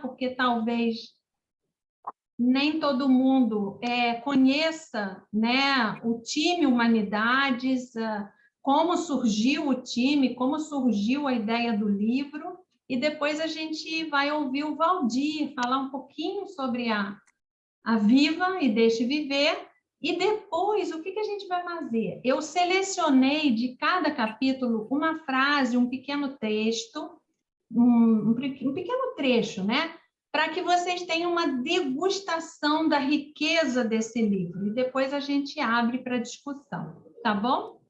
porque talvez nem todo mundo conheça, né, o time Humanidades, como surgiu o time, como surgiu a ideia do livro, e depois a gente vai ouvir o Valdir falar um pouquinho sobre a Viva e Deixe Viver, e depois o que a gente vai fazer? Eu selecionei de cada capítulo uma frase, um pequeno texto, um pequeno trecho, né? Para que vocês tenham uma degustação da riqueza desse livro. E depois a gente abre para discussão, tá bom?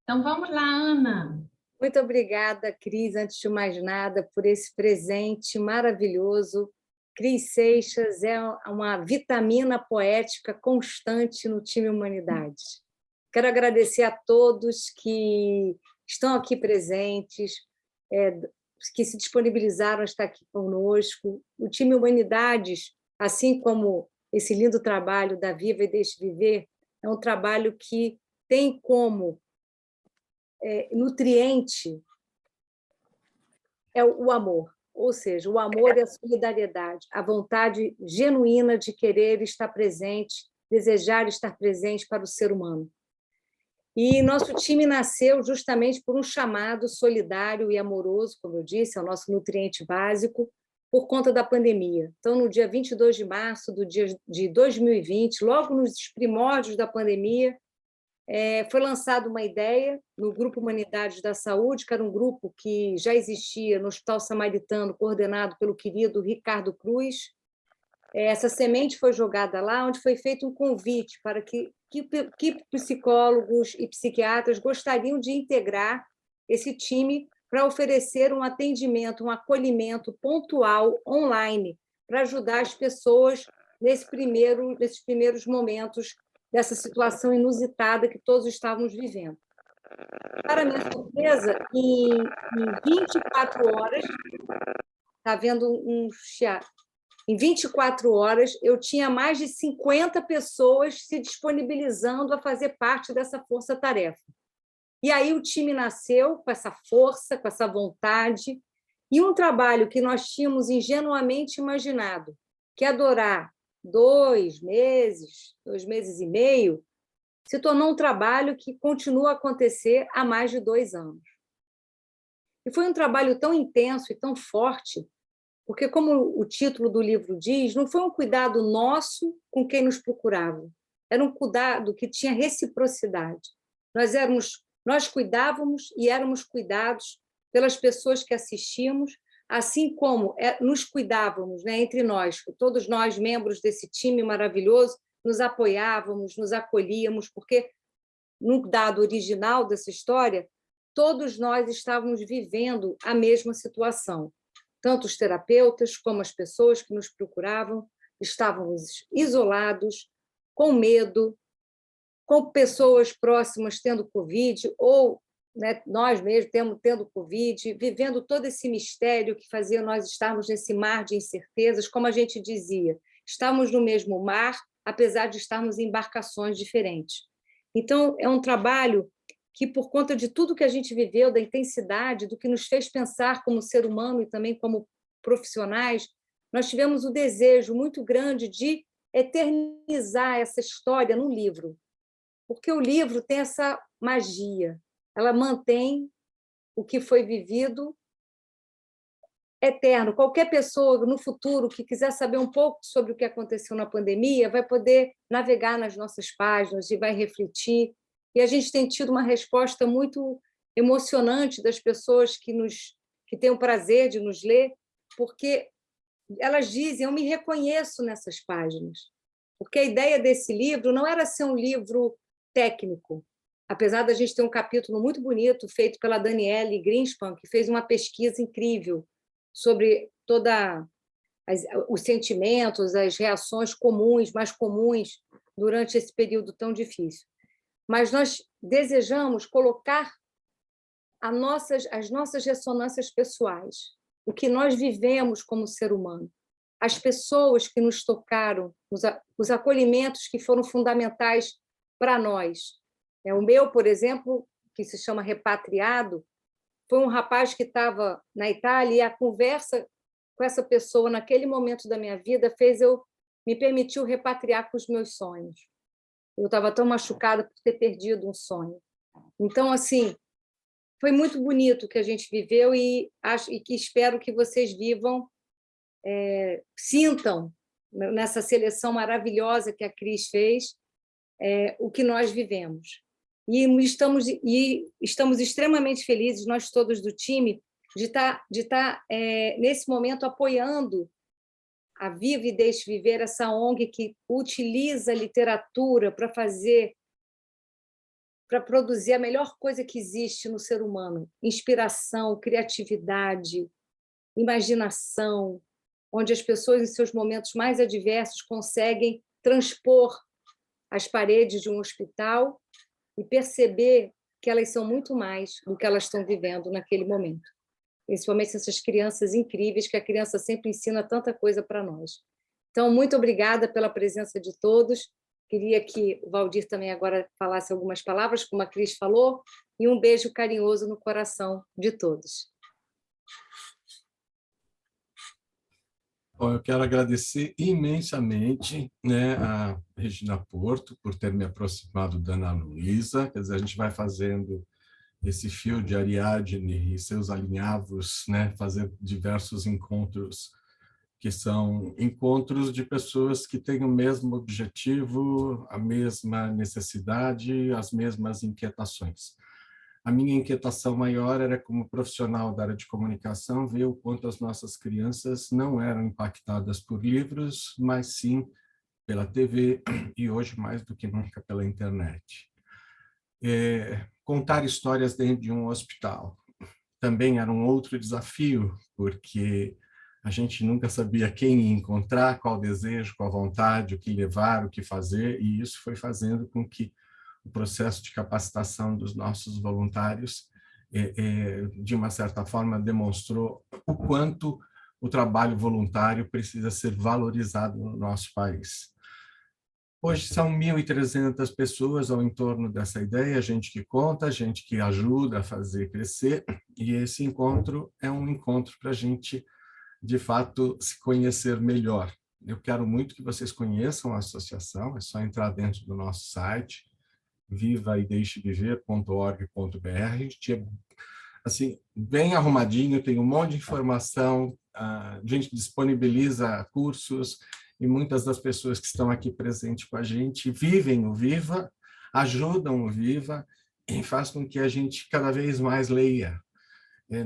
Então vamos lá, Ana. Muito obrigada, Cris, antes de mais nada, por esse presente maravilhoso. Cris Seixas é uma vitamina poética constante no time Humanidades. Quero agradecer a todos que estão aqui presentes, que se disponibilizaram a estar aqui conosco. O time Humanidades, assim como esse lindo trabalho da Viva e Deixe Viver, é um trabalho que tem como nutriente é o amor, ou seja, o amor e a solidariedade, a vontade genuína de querer estar presente, desejar estar presente para o ser humano. E nosso time nasceu justamente por um chamado solidário e amoroso, como eu disse, é o nosso nutriente básico, por conta da pandemia. Então, no dia 22 de março de 2020, logo nos primórdios da pandemia, foi lançada uma ideia no Grupo Humanidades da Saúde, que era um grupo que já existia no Hospital Samaritano, coordenado pelo querido Ricardo Cruz. Essa semente foi jogada lá, onde foi feito um convite para que psicólogos e psiquiatras gostariam de integrar esse time para oferecer um atendimento, um acolhimento pontual online, para ajudar as pessoas nesses primeiros momentos dessa situação inusitada que todos estávamos vivendo. Para minha surpresa, em 24 horas, está havendo um chiado. Em 24 horas, eu tinha mais de 50 pessoas se disponibilizando a fazer parte dessa força-tarefa. E aí o time nasceu com essa força, com essa vontade, e um trabalho que nós tínhamos ingenuamente imaginado, que é durar 2 meses, 2 meses e meio, se tornou um trabalho que continua a acontecer há mais de 2 anos. E foi um trabalho tão intenso e tão forte, porque, como o título do livro diz, não foi um cuidado nosso com quem nos procurava, era um cuidado que tinha reciprocidade. Nós cuidávamos e éramos cuidados pelas pessoas que assistimos, assim como nos cuidávamos, né, entre nós, todos nós, membros desse time maravilhoso, nos apoiávamos, nos acolhíamos, porque, no dado original dessa história, todos nós estávamos vivendo a mesma situação. Tanto os terapeutas como as pessoas que nos procuravam estávamos isolados, com medo, com pessoas próximas tendo Covid, ou, né, nós mesmos tendo Covid, vivendo todo esse mistério que fazia nós estarmos nesse mar de incertezas, como a gente dizia, estamos no mesmo mar, apesar de estarmos em embarcações diferentes. Então, é um trabalho que, por conta de tudo que a gente viveu, da intensidade, do que nos fez pensar como ser humano e também como profissionais, nós tivemos o desejo muito grande de eternizar essa história num livro, porque o livro tem essa magia, ela mantém o que foi vivido eterno. Qualquer pessoa no futuro que quiser saber um pouco sobre o que aconteceu na pandemia vai poder navegar nas nossas páginas e vai refletir. E a gente tem tido uma resposta muito emocionante das pessoas que têm o prazer de nos ler, porque elas dizem: eu me reconheço nessas páginas. Porque a ideia desse livro não era ser um livro técnico, apesar da gente ter um capítulo muito bonito feito pela Daniele Greenspan, que fez uma pesquisa incrível sobre os sentimentos, as reações mais comuns durante esse período tão difícil. Mas nós desejamos colocar as nossas ressonâncias pessoais, o que nós vivemos como ser humano, as pessoas que nos tocaram, os acolhimentos que foram fundamentais para nós. O meu, por exemplo, que se chama Repatriado, foi um rapaz que estava na Itália e a conversa com essa pessoa naquele momento da minha vida me permitiu repatriar com os meus sonhos. Eu estava tão machucada por ter perdido um sonho. Então, assim, foi muito bonito o que a gente viveu e que espero que vocês vivam, sintam nessa seleção maravilhosa que a Cris fez, o que nós vivemos. E estamos extremamente felizes, nós todos do time, de estar nesse momento apoiando a Viva e Deixe Viver, essa ONG que utiliza a literatura para produzir a melhor coisa que existe no ser humano: inspiração, criatividade, imaginação, onde as pessoas, em seus momentos mais adversos, conseguem transpor as paredes de um hospital e perceber que elas são muito mais do que elas estão vivendo naquele momento. Principalmente essas crianças incríveis, que a criança sempre ensina tanta coisa para nós. Então, muito obrigada pela presença de todos. Queria que o Valdir também agora falasse algumas palavras, como a Cris falou, e um beijo carinhoso no coração de todos. Bom, eu quero agradecer imensamente, né, a Regina Porto por ter me aproximado da Ana Luísa. Quer dizer, a gente vai fazendo esse fio de Ariadne e seus alinhavos, né, fazer diversos encontros que são encontros de pessoas que têm o mesmo objetivo, a mesma necessidade, as mesmas inquietações. A minha inquietação maior era, como profissional da área de comunicação, ver o quanto as nossas crianças não eram impactadas por livros, mas sim pela TV e hoje mais do que nunca pela internet. Contar histórias dentro de um hospital também era um outro desafio, porque a gente nunca sabia quem encontrar, qual desejo, qual vontade, o que levar, o que fazer, e isso foi fazendo com que o processo de capacitação dos nossos voluntários, de uma certa forma, demonstrou o quanto o trabalho voluntário precisa ser valorizado no nosso país. Hoje são 1.300 pessoas ao entorno dessa ideia, gente que conta, gente que ajuda a fazer crescer, e esse encontro é um encontro para a gente, de fato, se conhecer melhor. Eu quero muito que vocês conheçam a associação, é só entrar dentro do nosso site, vivaideixeviver.org.br. Assim, bem arrumadinho, tem um monte de informação, a gente disponibiliza cursos, e muitas das pessoas que estão aqui presentes com a gente vivem o Viva, ajudam o Viva, e faz com que a gente cada vez mais leia.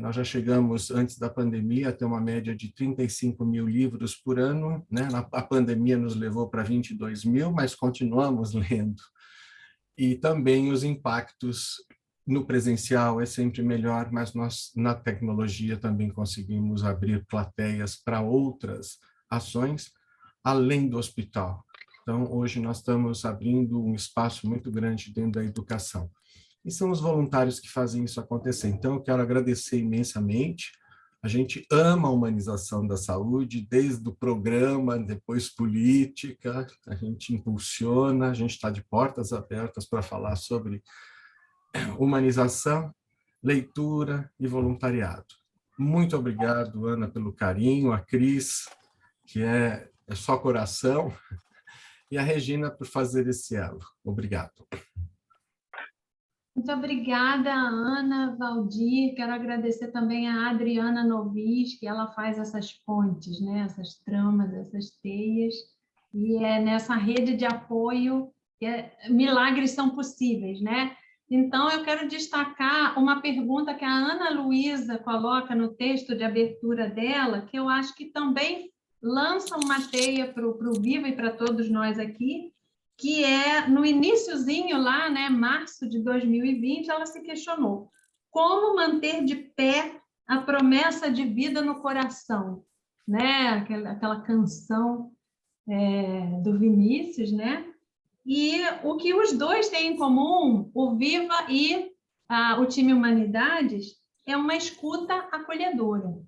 Nós já chegamos, antes da pandemia, a ter uma média de 35 mil livros por ano, né? A pandemia nos levou para 22 mil, mas continuamos lendo. E também os impactos no presencial é sempre melhor, mas nós, na tecnologia, também conseguimos abrir plateias para outras ações, além do hospital. Então, hoje nós estamos abrindo um espaço muito grande dentro da educação. E são os voluntários que fazem isso acontecer. Então, eu quero agradecer imensamente. A gente ama a humanização da saúde, desde o programa, depois política, a gente impulsiona, a gente está de portas abertas para falar sobre humanização, leitura e voluntariado. Muito obrigado, Ana, pelo carinho, a Cris, que é só coração, e a Regina por fazer esse elo. Obrigado. Muito obrigada, Ana, Valdir. Quero agradecer também a Adriana Novis, que ela faz essas pontes, né? Essas tramas, essas teias. E é nessa rede de apoio que milagres são possíveis, né? Então, eu quero destacar uma pergunta que a Ana Luísa coloca no texto de abertura dela, que eu acho que também lança uma teia para o Viva e para todos nós aqui, que é, no iniciozinho lá, né, março de 2020, ela se questionou como manter de pé a promessa de vida no coração, né? Aquela canção do Vinícius, né? E o que os dois têm em comum, o Viva e o time Humanidades, é uma escuta acolhedora.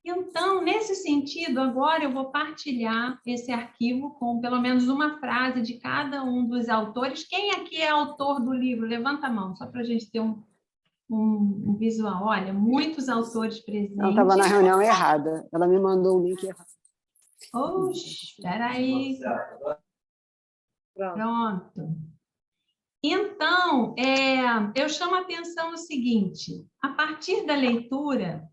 Então, nesse sentido, agora eu vou partilhar esse arquivo com pelo menos uma frase de cada um dos autores. Quem aqui é autor do livro? Levanta a mão, só para a gente ter um visual. Olha, muitos autores presentes. Ela estava na reunião errada. Ela me mandou o link errado. Oxe, espera aí. Pronto. Então, eu chamo a atenção no seguinte, a partir da leitura,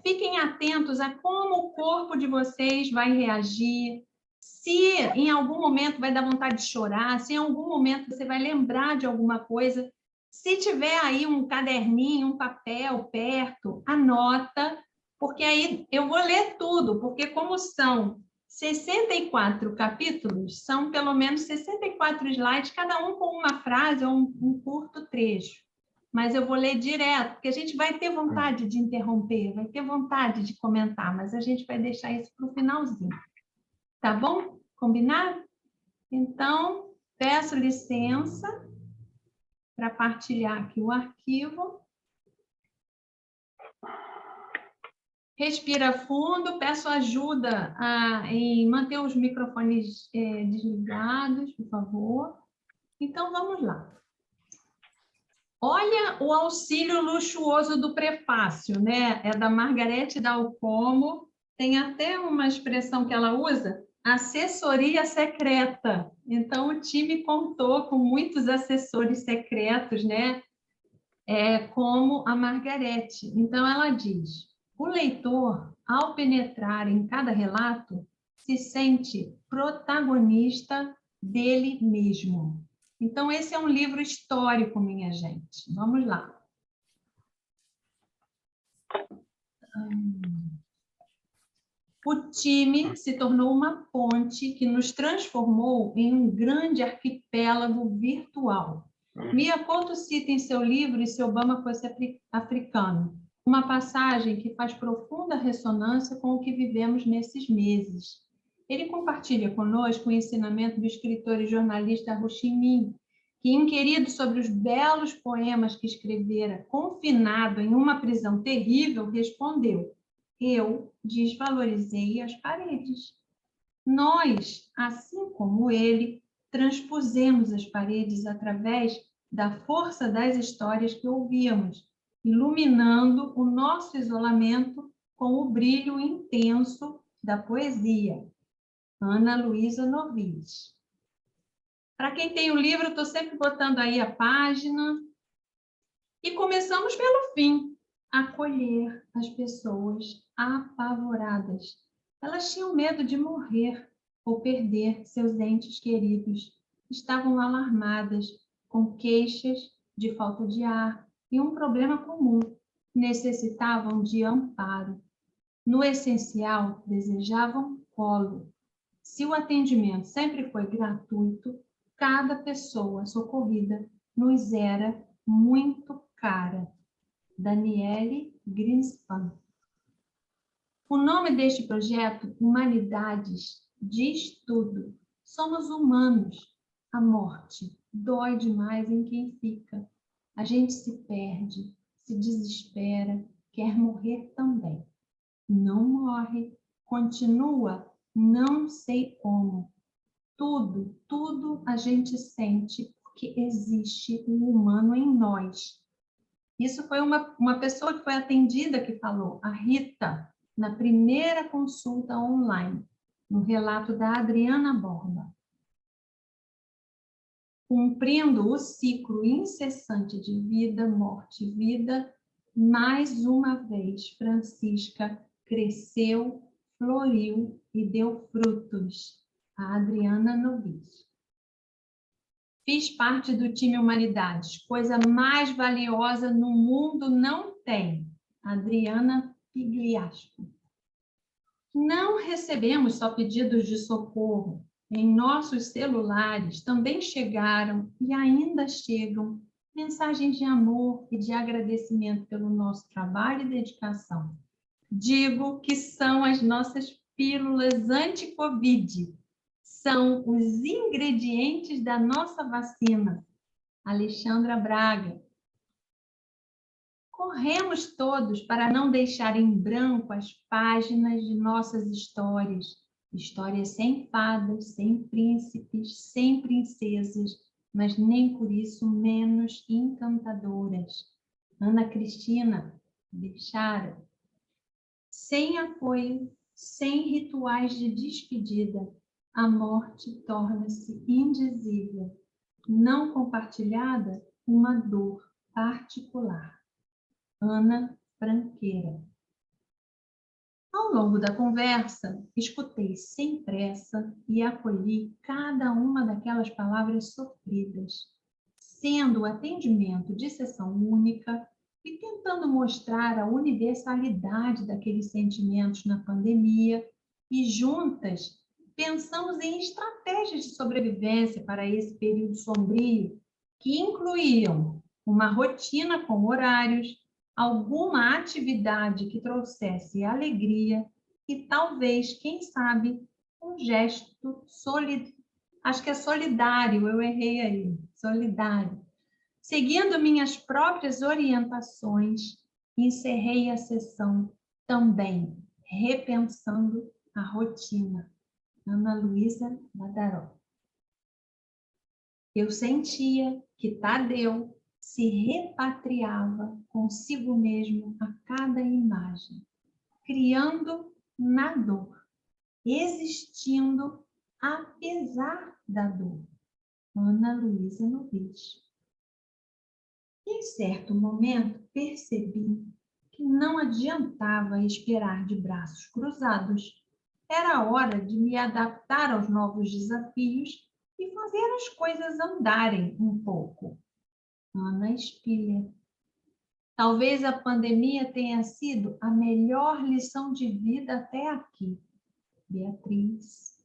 fiquem atentos a como o corpo de vocês vai reagir, se em algum momento vai dar vontade de chorar, se em algum momento você vai lembrar de alguma coisa. Se tiver aí um caderninho, um papel perto, anota, porque aí eu vou ler tudo, porque como são 64 capítulos, são pelo menos 64 slides, cada um com uma frase ou um curto trecho. Mas eu vou ler direto, porque a gente vai ter vontade de interromper, vai ter vontade de comentar, mas a gente vai deixar isso para o finalzinho. Tá bom? Combinado? Então, peço licença para partilhar aqui o arquivo. Respira fundo, peço ajuda em manter os microfones desligados, por favor. Então, vamos lá. Olha o auxílio luxuoso do prefácio, né? É da Margarete Dal Como, tem até uma expressão que ela usa, assessoria secreta. Então, o time contou com muitos assessores secretos, né? Como a Margarete. Então, ela diz, o leitor, ao penetrar em cada relato, se sente protagonista dele mesmo. Então, esse é um livro histórico, minha gente. Vamos lá. O time se tornou uma ponte que nos transformou em um grande arquipélago virtual. Mia Couto cita em seu livro E se Obama fosse africano, uma passagem que faz profunda ressonância com o que vivemos nesses meses. Ele compartilha conosco o ensinamento do escritor e jornalista Ho Chi Minh, que, inquirido sobre os belos poemas que escrevera confinado em uma prisão terrível, respondeu: eu desvalorizei as paredes. Nós, assim como ele, transpusemos as paredes através da força das histórias que ouvíamos, iluminando o nosso isolamento com o brilho intenso da poesia. Ana Luísa Novis. Para quem tem o livro, estou sempre botando aí a página. E começamos pelo fim, acolher as pessoas apavoradas. Elas tinham medo de morrer ou perder seus entes queridos. Estavam alarmadas, com queixas de falta de ar e um problema comum. Necessitavam de amparo. No essencial, desejavam colo. Se o atendimento sempre foi gratuito, cada pessoa socorrida nos era muito cara. Daniele Greenspan. O nome deste projeto, Humanidades, diz tudo. Somos humanos. A morte dói demais em quem fica. A gente se perde, se desespera, quer morrer também. Não morre, continua, não sei como. Tudo a gente sente porque existe um humano em nós. Isso foi uma pessoa que foi atendida que falou, a Rita, na primeira consulta online, no relato da Adriana Borba. Cumprindo o ciclo incessante de vida, morte, vida, mais uma vez, Francisca cresceu, floriu e deu frutos. A Adriana Novis. Fiz parte do time Humanidades. Coisa mais valiosa no mundo não tem. Adriana Pigliasco. Não recebemos só pedidos de socorro. Em nossos celulares também chegaram e ainda chegam mensagens de amor e de agradecimento pelo nosso trabalho e dedicação. Digo que são as nossas pílulas anti-Covid. São os ingredientes da nossa vacina. Alexandra Braga. Corremos todos para não deixar em branco as páginas de nossas histórias. Histórias sem fadas, sem príncipes, sem princesas, mas nem por isso menos encantadoras. Ana Cristina Bechara. Sem apoio, sem rituais de despedida, a morte torna-se indizível, não compartilhada, uma dor particular. Ana Franqueira. Ao longo da conversa, escutei sem pressa e acolhi cada uma daquelas palavras sofridas, sendo o atendimento de sessão única e tentando mostrar a universalidade daqueles sentimentos na pandemia, e juntas pensamos em estratégias de sobrevivência para esse período sombrio, que incluíam uma rotina com horários, alguma atividade que trouxesse alegria e talvez, quem sabe, um gesto solidário. Acho que é solidário, eu errei aí, solidário. Seguindo minhas próprias orientações, encerrei a sessão também, repensando a rotina. Ana Luísa Badaró. Eu sentia que Tadeu se repatriava consigo mesmo a cada imagem, criando na dor, existindo apesar da dor. Ana Luísa Novich. Em certo momento, percebi que não adiantava esperar de braços cruzados. Era hora de me adaptar aos novos desafios e fazer as coisas andarem um pouco. Ana Spiller. Talvez a pandemia tenha sido a melhor lição de vida até aqui. Beatriz.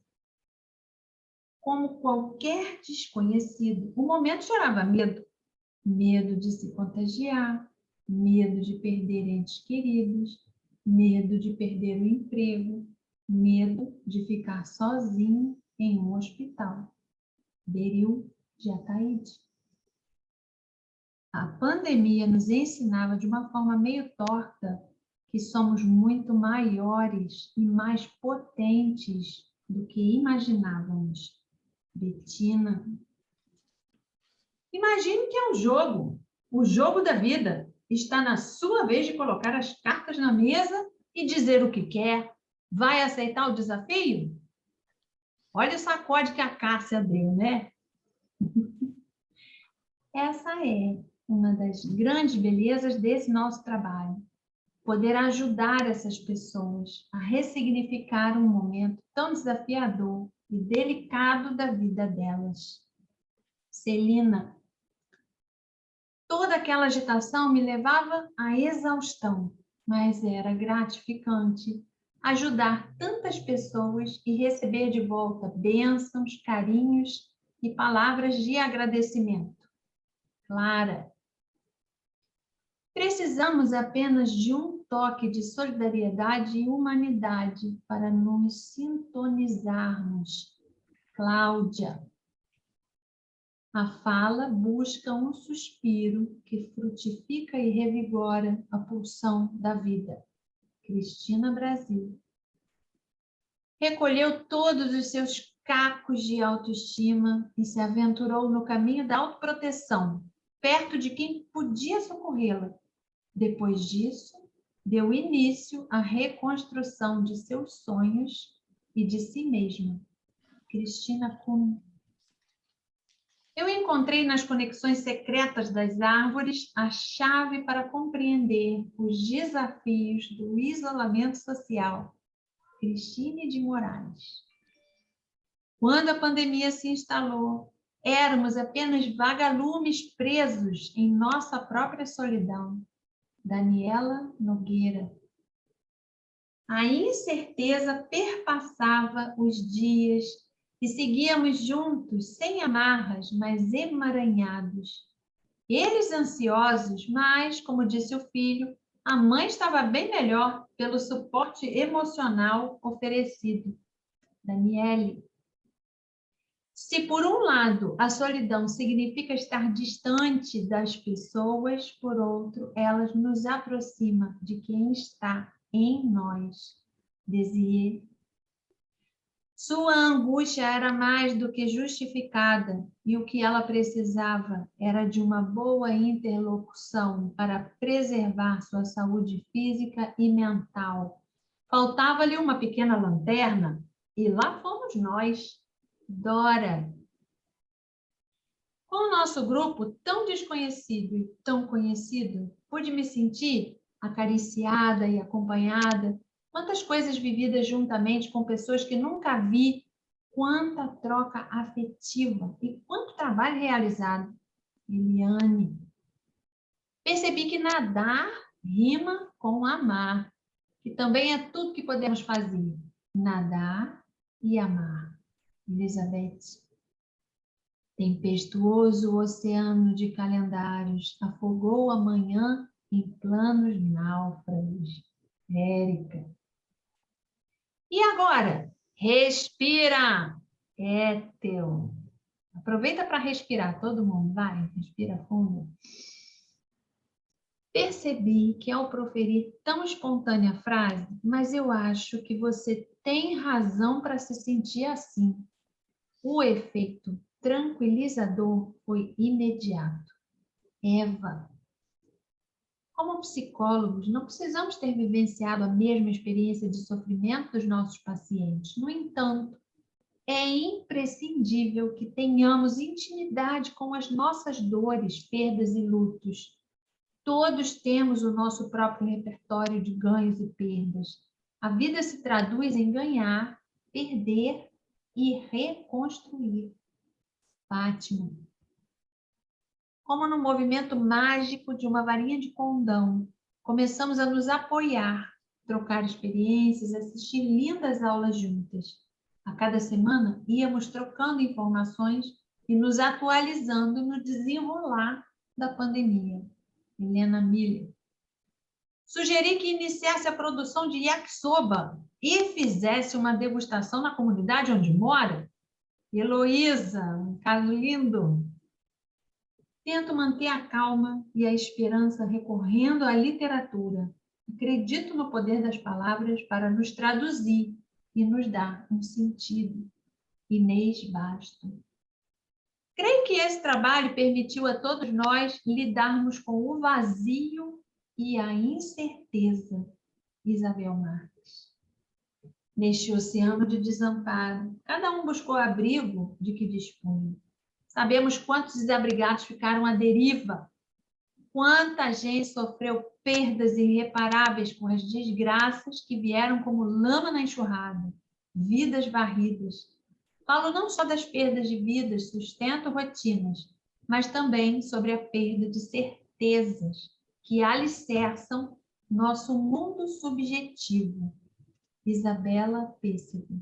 Como qualquer desconhecido, o momento gerava medo. Medo de se contagiar, medo de perder entes queridos, medo de perder o emprego, medo de ficar sozinho em um hospital. Beril de Ataíde. A pandemia nos ensinava de uma forma meio torta que somos muito maiores e mais potentes do que imaginávamos. Betina. Imagine que é um jogo, o jogo da vida. Está na sua vez de colocar as cartas na mesa e dizer o que quer. Vai aceitar o desafio? Olha o sacode que a Cássia deu, né? Essa é uma das grandes belezas desse nosso trabalho. Poder ajudar essas pessoas a ressignificar um momento tão desafiador e delicado da vida delas. Celina. Toda aquela agitação me levava à exaustão, mas era gratificante ajudar tantas pessoas e receber de volta bênçãos, carinhos e palavras de agradecimento. Clara. Precisamos apenas de um toque de solidariedade e humanidade para nos sintonizarmos. Cláudia. A fala busca um suspiro que frutifica e revigora a pulsão da vida. Cristina Brasil. Recolheu todos os seus cacos de autoestima e se aventurou no caminho da autoproteção, perto de quem podia socorrê-la. Depois disso, deu início à reconstrução de seus sonhos e de si mesma. Cristina Kuhn. Eu encontrei nas conexões secretas das árvores a chave para compreender os desafios do isolamento social. Cristine de Moraes. Quando a pandemia se instalou, éramos apenas vagalumes presos em nossa própria solidão. Daniela Nogueira. A incerteza perpassava os dias e seguíamos juntos, sem amarras, mas emaranhados. Eles ansiosos, mas, como disse o filho, a mãe estava bem melhor pelo suporte emocional oferecido. Daniele. Se, por um lado, a solidão significa estar distante das pessoas, por outro, elas nos aproximam de quem está em nós. Desire. Sua angústia era mais do que justificada e o que ela precisava era de uma boa interlocução para preservar sua saúde física e mental. Faltava-lhe uma pequena lanterna e lá fomos nós, Dora. Com o nosso grupo tão desconhecido e tão conhecido, pude me sentir acariciada e acompanhada. Quantas coisas vividas juntamente com pessoas que nunca vi, quanta troca afetiva e quanto trabalho realizado. Eliane. Percebi que nadar rima com amar, que também é tudo que podemos fazer. Nadar e amar. Elizabeth. Tempestuoso oceano de calendários afogou a manhã em planos náufragos. Érica. E agora? Respira. Étel. Aproveita para respirar, todo mundo. Vai, respira fundo. Percebi que ao proferir tão espontânea a frase, mas eu acho que você tem razão para se sentir assim. O efeito tranquilizador foi imediato. Eva. Como psicólogos, não precisamos ter vivenciado a mesma experiência de sofrimento dos nossos pacientes. No entanto, é imprescindível que tenhamos intimidade com as nossas dores, perdas e lutos. Todos temos o nosso próprio repertório de ganhos e perdas. A vida se traduz em ganhar, perder e reconstruir. Fátima. Como no movimento mágico de uma varinha de condão, começamos a nos apoiar, trocar experiências, assistir lindas aulas juntas. A cada semana, íamos trocando informações e nos atualizando no desenrolar da pandemia. Helena Miller. Sugeri que iniciasse a produção de yakisoba e fizesse uma degustação na comunidade onde mora. Heloísa, um caso lindo. Tento manter a calma e a esperança recorrendo à literatura. Acredito no poder das palavras para nos traduzir e nos dar um sentido. Inês Basto. Creio que esse trabalho permitiu a todos nós lidarmos com o vazio e a incerteza. Isabel Marques. Neste oceano de desamparo, cada um buscou abrigo de que dispunha. Sabemos quantos desabrigados ficaram à deriva, quanta gente sofreu perdas irreparáveis com as desgraças que vieram como lama na enxurrada, vidas varridas. Falo não só das perdas de vidas, sustento, rotinas, mas também sobre a perda de certezas que alicerçam nosso mundo subjetivo. Isabela Pêssego.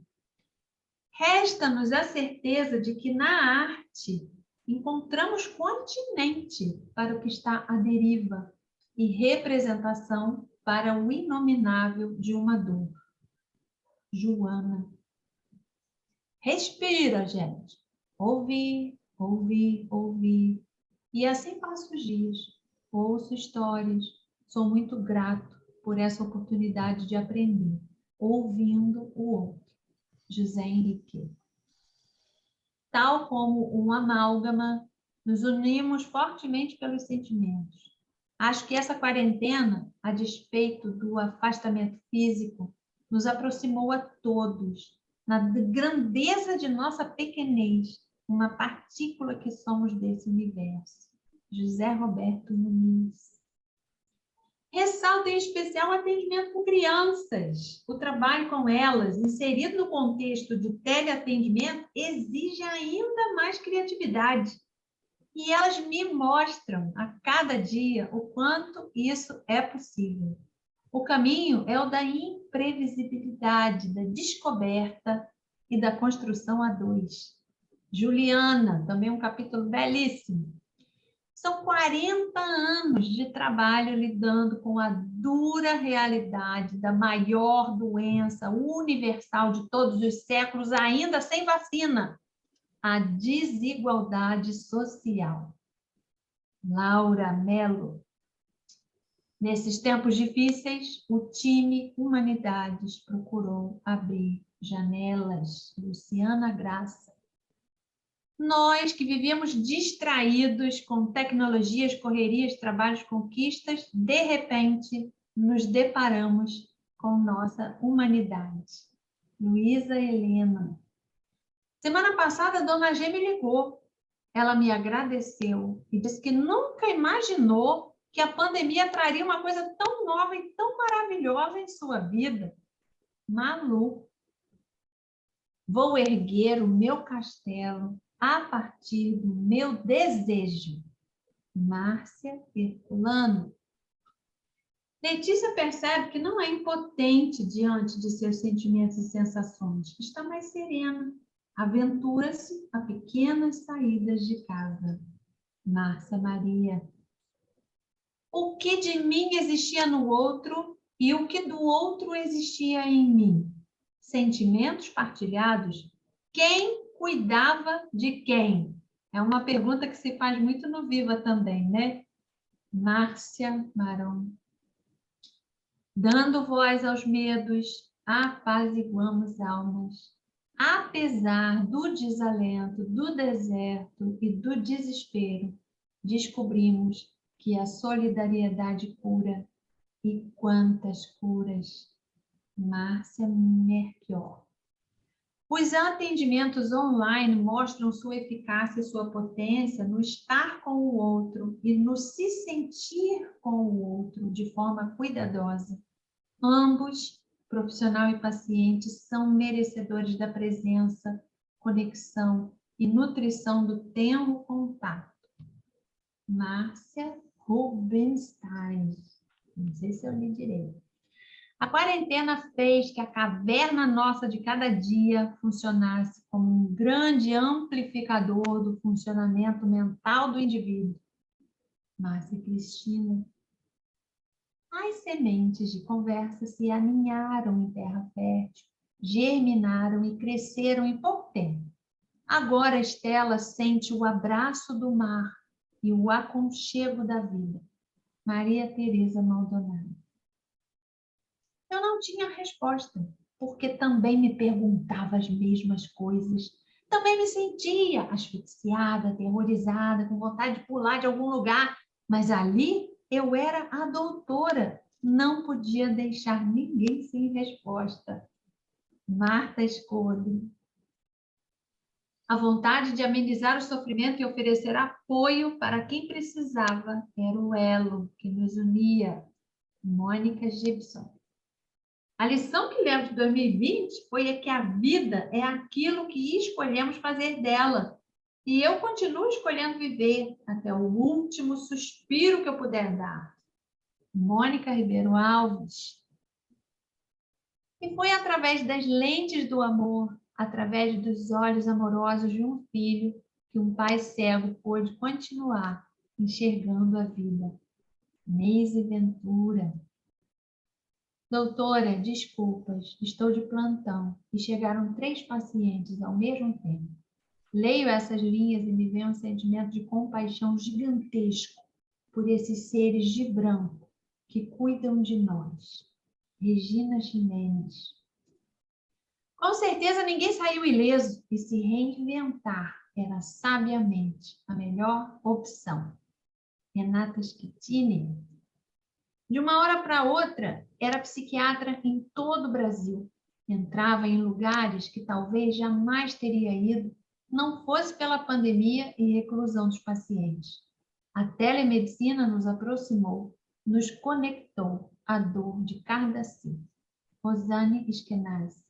Resta-nos a certeza de que na arte encontramos continente para o que está à deriva e representação para o inominável de uma dor. Joana. Respira, gente. Ouvir, ouvir, ouvir. E assim passo os dias. Ouço histórias. Sou muito grato por essa oportunidade de aprender, ouvindo o outro. José Henrique. Tal como um amálgama, nos unimos fortemente pelos sentimentos. Acho que essa quarentena, a despeito do afastamento físico, nos aproximou a todos, na grandeza de nossa pequenez, uma partícula que somos desse universo. José Roberto Muniz. Ressalto em especial o atendimento com crianças. O trabalho com elas, inserido no contexto de teleatendimento, exige ainda mais criatividade. E elas me mostram a cada dia o quanto isso é possível. O caminho é o da imprevisibilidade, da descoberta e da construção a dois. Juliana, também um capítulo belíssimo. São 40 anos de trabalho lidando com a dura realidade da maior doença universal de todos os séculos, ainda sem vacina, a desigualdade social. Laura Mello. Nesses tempos difíceis, o time Humanidades procurou abrir janelas. Luciana Graça. Nós que vivíamos distraídos com tecnologias, correrias, trabalhos, conquistas, de repente nos deparamos com nossa humanidade. Luísa Helena. Semana passada, a dona G me ligou. Ela me agradeceu e disse que nunca imaginou que a pandemia traria uma coisa tão nova e tão maravilhosa em sua vida. Malu, vou erguer o meu castelo a partir do meu desejo. Márcia Herculano. Letícia percebe que não é impotente diante de seus sentimentos e sensações. Está mais serena. Aventura-se a pequenas saídas de casa. Márcia Maria. O que de mim existia no outro e o que do outro existia em mim? Sentimentos partilhados? Quem cuidava de quem? É uma pergunta que se faz muito no Viva também, né? Márcia Marão. Dando voz aos medos, apaziguamos almas. Apesar do desalento, do deserto e do desespero, descobrimos que a solidariedade cura. E quantas curas! Márcia Melchior. Os atendimentos online mostram sua eficácia e sua potência no estar com o outro e no se sentir com o outro de forma cuidadosa. Ambos, profissional e paciente, são merecedores da presença, conexão e nutrição do tenro contato. Márcia Rubenstein. Não sei se eu li direito. A quarentena fez que a caverna nossa de cada dia funcionasse como um grande amplificador do funcionamento mental do indivíduo. Márcia Cristina. As sementes de conversa se aninharam em terra fértil, germinaram e cresceram em pouco tempo. Agora Estela sente o abraço do mar e o aconchego da vida. Maria Tereza Maldonado. Eu não tinha resposta, porque também me perguntava as mesmas coisas. Também me sentia asfixiada, aterrorizada, com vontade de pular de algum lugar. Mas ali eu era a doutora. Não podia deixar ninguém sem resposta. Marta Escolho. A vontade de amenizar o sofrimento e oferecer apoio para quem precisava era o elo que nos unia. Mônica Gibson. A lição que levo de 2020 foi que a vida é aquilo que escolhemos fazer dela. E eu continuo escolhendo viver até o último suspiro que eu puder dar. Mônica Ribeiro Alves. E foi através das lentes do amor, através dos olhos amorosos de um filho, que um pai cego pôde continuar enxergando a vida. Neise Ventura. Doutora, desculpas, estou de plantão e chegaram 3 pacientes ao mesmo tempo. Leio essas linhas e me vem um sentimento de compaixão gigantesco por esses seres de branco que cuidam de nós. Regina Ximenes. Com certeza ninguém saiu ileso e se reinventar era sabiamente a melhor opção. Renata Schettini. De uma hora para outra, era psiquiatra em todo o Brasil. Entrava em lugares que talvez jamais teria ido, não fosse pela pandemia e reclusão dos pacientes. A telemedicina nos aproximou, nos conectou à dor de cada si. Rosane Eskenazi.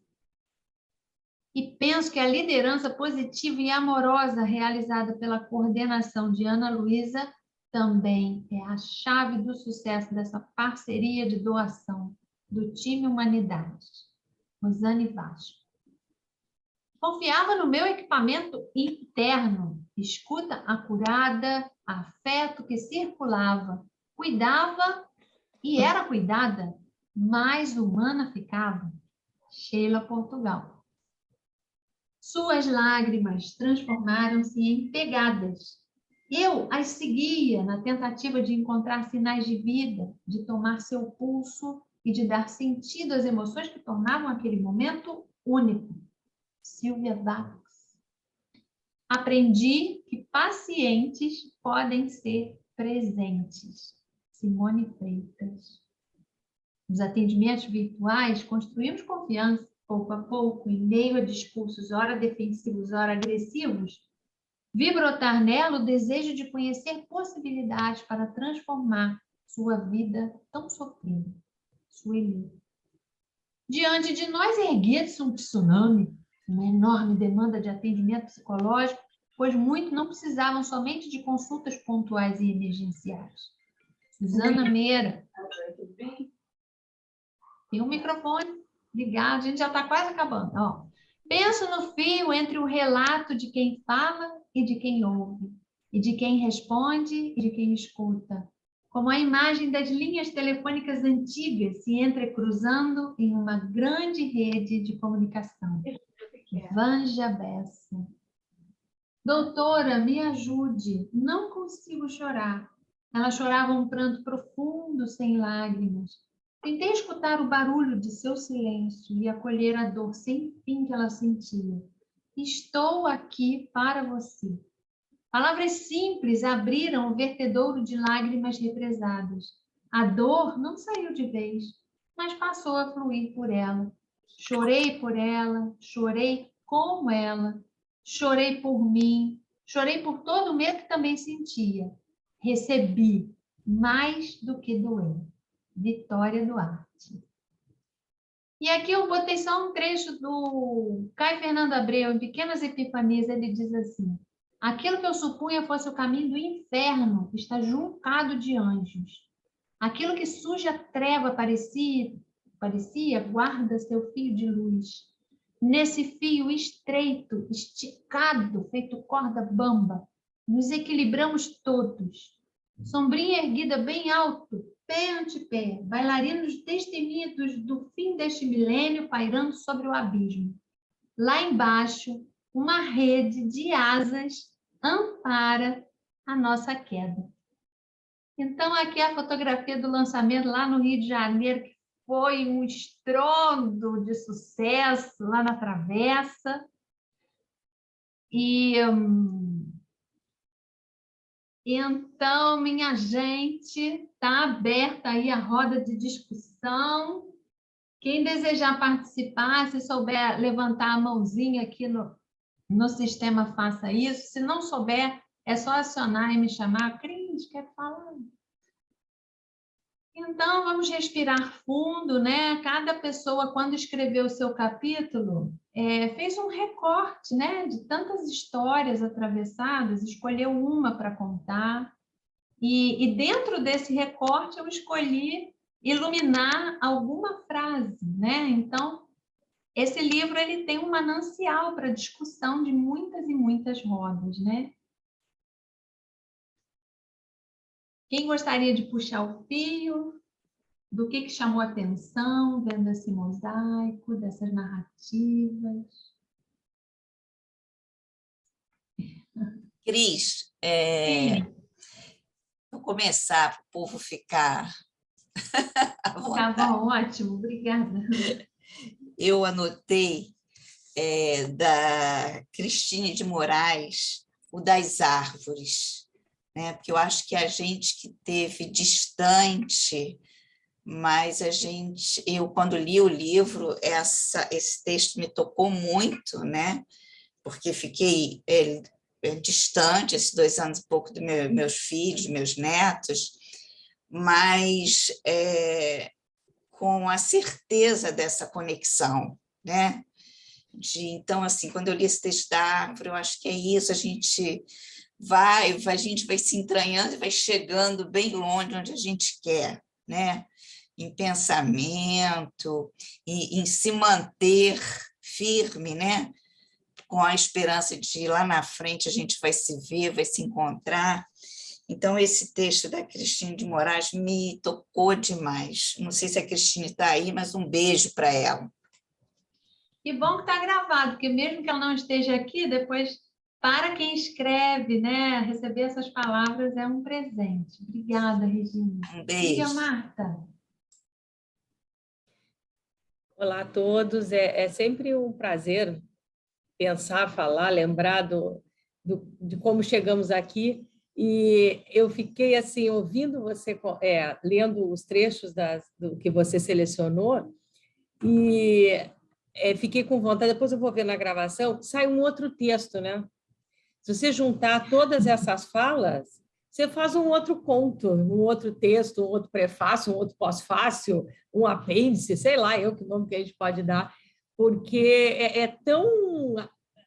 E penso que a liderança positiva e amorosa realizada pela coordenação de Ana Luísa também é a chave do sucesso dessa parceria de doação do time Humanidades. Rosane Vasco. Confiava no meu equipamento interno, escuta acurada, afeto que circulava, cuidava e era cuidada, mais humana ficava. Sheila Portugal. Suas lágrimas transformaram-se em pegadas. Eu as seguia na tentativa de encontrar sinais de vida, de tomar seu pulso e de dar sentido às emoções que tornavam aquele momento único. Silvia Wachs. Aprendi que pacientes podem ser presentes. Simone Freitas. Nos atendimentos virtuais, construímos confiança, pouco a pouco, em meio a discursos ora defensivos, ora agressivos, vi brotar nela o desejo de conhecer possibilidades para transformar sua vida tão sofrida. Sueli. Diante de nós erguia-se um tsunami, uma enorme demanda de atendimento psicológico, pois muitos não precisavam somente de consultas pontuais e emergenciais. Suzana Meira. Tem um microfone ligado, a gente já está quase acabando. Ó. Penso no fio entre o relato de quem fala e de quem ouve, e de quem responde e de quem escuta, como a imagem das linhas telefônicas antigas se entrecruzando em uma grande rede de comunicação. Vanja Bessa. Doutora, me ajude, não consigo chorar. Ela chorava um pranto profundo, sem lágrimas. Tentei escutar o barulho de seu silêncio e acolher a dor sem fim que ela sentia. Estou aqui para você. Palavras simples abriram o vertedouro de lágrimas represadas. A dor não saiu de vez, mas passou a fluir por ela. Chorei por ela, chorei com ela, chorei por mim, chorei por todo o medo que também sentia. Recebi mais do que doei. Vitória Duarte. E aqui eu botei só um trecho do Caio Fernando Abreu, em Pequenas Epifanias, ele diz assim: aquilo que eu supunha fosse o caminho do inferno está juncado de anjos. Aquilo que suja treva parecia, guarda seu fio de luz. Nesse fio estreito, esticado, feito corda bamba, nos equilibramos todos. Sombrinha erguida bem alto, pé ante pé, bailarinos destemidos do fim deste milênio pairando sobre o abismo. Lá embaixo, uma rede de asas ampara a nossa queda. Então, aqui é a fotografia do lançamento lá no Rio de Janeiro, que foi um estrondo de sucesso lá na Travessa. E então, minha gente, está aberta aí a roda de discussão. Quem desejar participar, se souber levantar a mãozinha aqui no sistema, faça isso. Se não souber, é só acionar e me chamar. Cris, quer falar? Então, vamos respirar fundo, né? Cada pessoa, quando escreveu o seu capítulo, fez um recorte, né? De tantas histórias atravessadas, escolheu uma para contar. E dentro desse recorte, eu escolhi iluminar alguma frase, né? Então, esse livro ele tem um manancial para discussão de muitas e muitas rodas, né? Quem gostaria de puxar o fio do que chamou a atenção, vendo esse mosaico, dessas narrativas? Cris, vou começar para o povo ficar à vontade. Tá bom, ótimo, obrigada. Eu anotei da Cristine de Moraes, o das árvores, né? Porque eu acho que a gente que teve distante, mas eu quando li o livro, esse texto me tocou muito, né? Porque fiquei distante, esses 2 anos e pouco dos meus filhos, meus netos, mas com a certeza dessa conexão, né? Então, assim, quando eu li esse texto da árvore, eu acho que é isso, a gente vai se entranhando e vai chegando bem longe onde a gente quer, né? Em pensamento, em se manter firme, né? Com a esperança de lá na frente a gente vai se ver, vai se encontrar. Então, esse texto da Cristine de Moraes me tocou demais. Não sei se a Cristine está aí, mas um beijo para ela. Que bom que está gravado, porque mesmo que ela não esteja aqui, depois Para quem escreve, né, receber essas palavras é um presente. Obrigada, Regina. Um Diga, beijo. Marta. Olá a todos, é sempre um prazer pensar, falar, lembrar de como chegamos aqui. E eu fiquei assim, ouvindo você, lendo os trechos do que você selecionou, e fiquei com vontade, depois eu vou ver na gravação, sai um outro texto, né? Se você juntar todas essas falas, você faz um outro conto, um outro texto, um outro prefácio, um outro pós-fácio, um apêndice, sei lá, que nome que a gente pode dar, porque é tão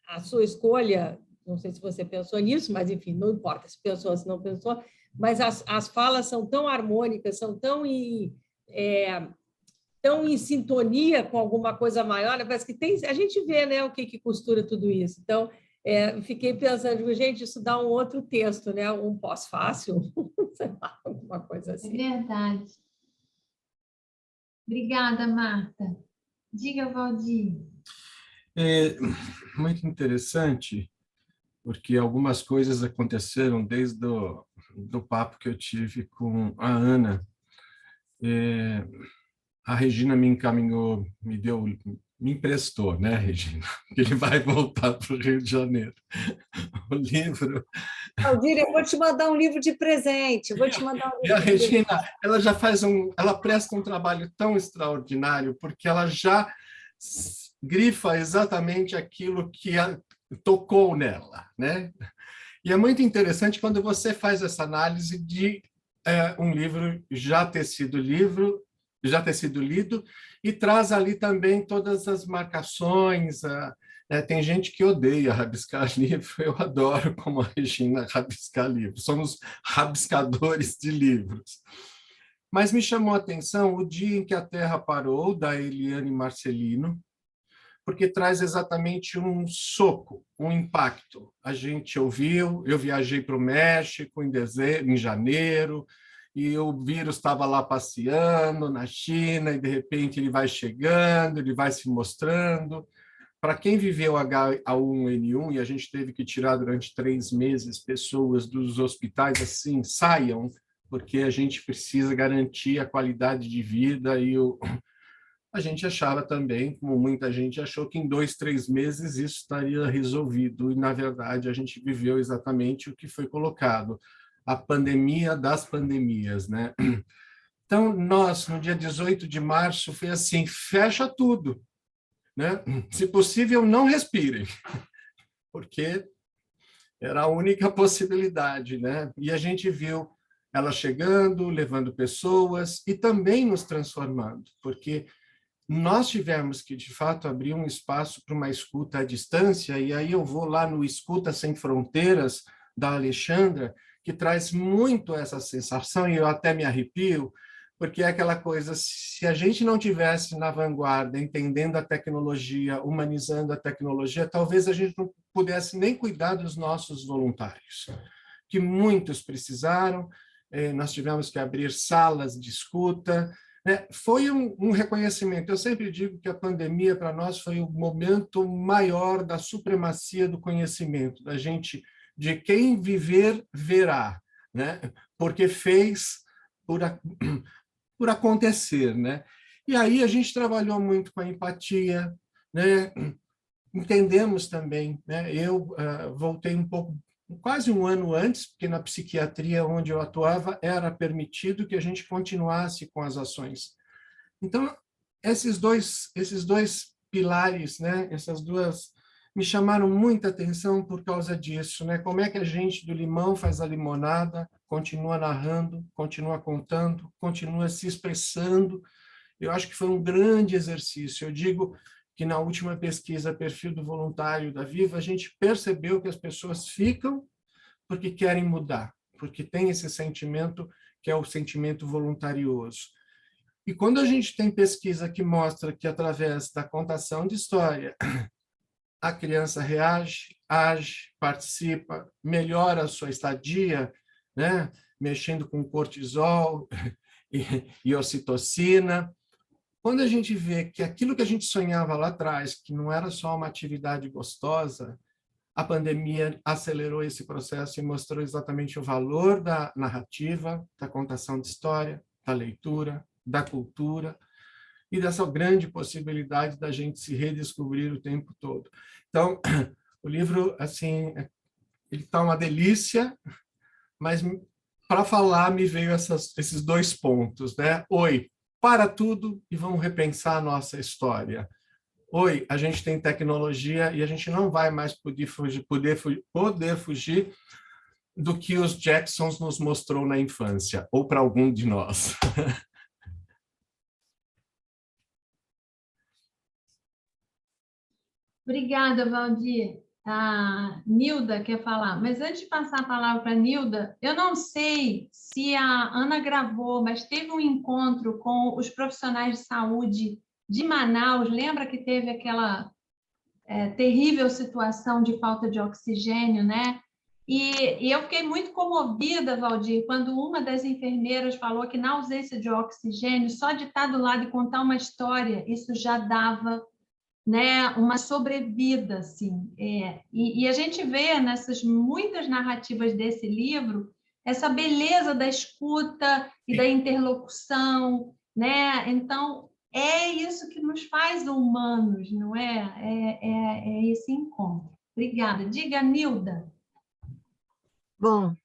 a sua escolha, não sei se você pensou nisso, mas enfim, não importa se pensou ou se não pensou, mas as falas são tão harmônicas, são tão em sintonia com alguma coisa maior, parece que a gente vê, né, o que costura tudo isso. Então, fiquei pensando, gente, isso dá um outro texto, né? Um pós-fácil, sei lá, alguma coisa É assim. verdade. Obrigada, Marta. Diga, Valdir. É muito interessante, porque algumas coisas aconteceram desde do papo que eu tive com a Ana. A Regina me encaminhou, me emprestou, né, Regina? Ele vai voltar para o Rio de Janeiro. O livro. Aldir, eu vou te mandar um livro de presente. Vou te mandar um E a livro de presente. Regina, ela já ela presta um trabalho tão extraordinário, porque ela já grifa exatamente aquilo que tocou nela, né? E é muito interessante quando você faz essa análise de um livro já ter sido lido, e traz ali também todas as marcações. Tem gente que odeia rabiscar livro, eu adoro como a Regina rabiscar livros, somos rabiscadores de livros. Mas me chamou a atenção o Dia em que a Terra Parou, da Eliane Marcelino, porque traz exatamente um soco, um impacto. A gente ouviu, eu viajei para o México em janeiro, e o vírus estava lá passeando na China, e de repente ele vai chegando, ele vai se mostrando. Para quem viveu H1N1, e a gente teve que tirar durante 3 meses pessoas dos hospitais, assim, saiam, porque a gente precisa garantir a qualidade de vida e a gente achava também, como muita gente achou, que em 2, 3 meses isso estaria resolvido. E, na verdade, a gente viveu exatamente o que foi colocado, a pandemia das pandemias, né? Então, nós, no dia 18 de março, foi assim, fecha tudo, né? Se possível, não respirem, porque era a única possibilidade, né? E a gente viu ela chegando, levando pessoas e também nos transformando, porque nós tivemos que, de fato, abrir um espaço para uma escuta à distância, e aí eu vou lá no Escuta Sem Fronteiras, da Alexandra, que traz muito essa sensação, e eu até me arrepio, porque é aquela coisa, se a gente não tivesse na vanguarda, entendendo a tecnologia, humanizando a tecnologia, talvez a gente não pudesse nem cuidar dos nossos voluntários, que muitos precisaram. Nós tivemos que abrir salas de escuta. Foi um reconhecimento. Eu sempre digo que a pandemia, para nós, foi o momento maior da supremacia do conhecimento, da gente, de quem viver, verá, né? Porque fez por acontecer, né? E aí a gente trabalhou muito com a empatia, né? Entendemos também, né? Eu voltei um pouco, quase um ano antes, porque na psiquiatria onde eu atuava era permitido que a gente continuasse com as ações. Então, esses dois pilares, né? Essas duas me chamaram muita atenção por causa disso, né? Como é que a gente do limão faz a limonada, continua narrando, continua contando, continua se expressando. Eu acho que foi um grande exercício. Eu digo que na última pesquisa Perfil do Voluntário da Viva, a gente percebeu que as pessoas ficam porque querem mudar, porque tem esse sentimento que é o sentimento voluntarioso. E quando a gente tem pesquisa que mostra que, através da contação de história, a criança reage, age, participa, melhora a sua estadia, né? Mexendo com cortisol e ocitocina. Quando a gente vê que aquilo que a gente sonhava lá atrás, que não era só uma atividade gostosa, A pandemia acelerou esse processo e mostrou exatamente o valor da narrativa, da contação de história, da leitura, da cultura, e dessa grande possibilidade da gente se redescobrir o tempo todo. Então, o livro, assim, ele está uma delícia, mas para falar me veio esses 2 pontos, né? Oi, para tudo e vamos repensar a nossa história. Oi, a gente tem tecnologia e a gente não vai mais poder fugir do que os Jacksons nos mostrou na infância, ou para algum de nós. Obrigada, Valdir. A Nilda quer falar, mas antes de passar a palavra para a Nilda, eu não sei se a Ana gravou, mas teve um encontro com os profissionais de saúde de Manaus. Lembra que teve aquela terrível situação de falta de oxigênio, né? E eu fiquei muito comovida, Valdir, quando uma das enfermeiras falou que na ausência de oxigênio, só de estar do lado e contar uma história, isso já dava, né, uma sobrevida, assim. E a gente vê nessas muitas narrativas desse livro essa beleza da escuta e da interlocução, né? Então, é isso que nos faz humanos, não é? É esse encontro. Obrigada. Diga, Nilda. Bom,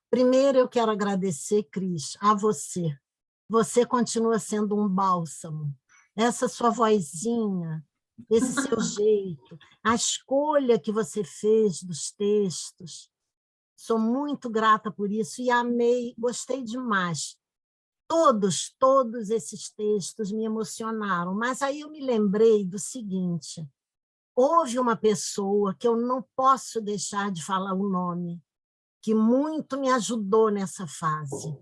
primeiro eu quero agradecer, Cris, a você. Você continua sendo um bálsamo. Essa sua vozinha, esse seu jeito, a escolha que você fez dos textos. Sou muito grata por isso e amei, gostei demais. Todos esses textos me emocionaram, mas aí eu me lembrei do seguinte: houve uma pessoa que eu não posso deixar de falar o nome, que muito me ajudou nessa fase.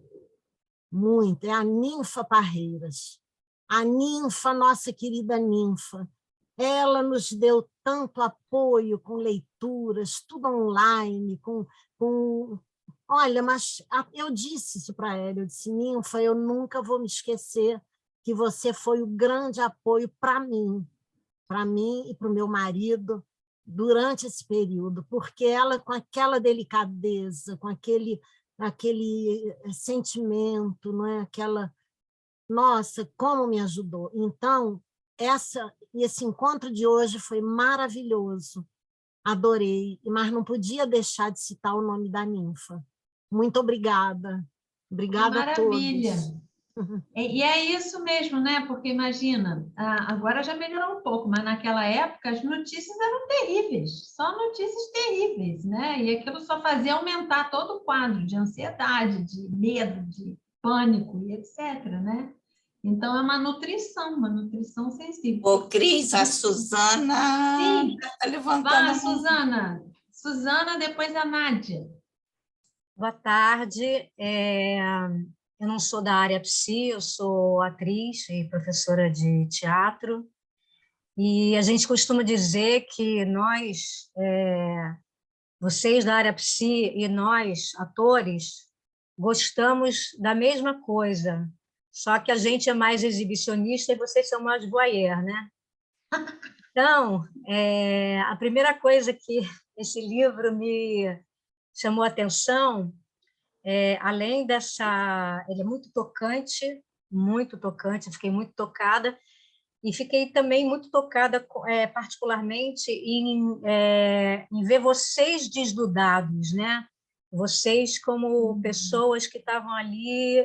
Muito, é a Ninfa Parreiras. A Ninfa, nossa querida Ninfa, ela nos deu tanto apoio com leituras, tudo online, Olha, mas eu disse isso para ela, eu disse, Ninfa, eu nunca vou me esquecer que você foi o grande apoio para mim e para o meu marido durante esse período, porque ela, com aquela delicadeza, com aquele sentimento, não é? Nossa, como me ajudou. Então, esse encontro de hoje foi maravilhoso, adorei, mas não podia deixar de citar o nome da Ninfa. Muito obrigada. Obrigada a todos. Maravilha. E é isso mesmo, né? Porque imagina, agora já melhorou um pouco, mas naquela época as notícias eram terríveis, só notícias terríveis, né? E aquilo só fazia aumentar todo o quadro de ansiedade, de medo, de pânico e etc, né? Então é uma nutrição sensível. Ô, Cris, a Suzana está levantando. Vai, Suzana. Suzana, depois a Nádia. Boa tarde. Eu não sou da área psi, eu sou atriz e professora de teatro. E a gente costuma dizer que nós, vocês da área psi e nós, atores, gostamos da mesma coisa, só que a gente é mais exibicionista e vocês são mais voyeur, né? Então, a primeira coisa que esse livro me chamou a atenção, além dessa... Ele é muito tocante, fiquei muito tocada, e fiquei também muito tocada, particularmente, em ver vocês desnudados, né? Vocês como pessoas que estavam ali,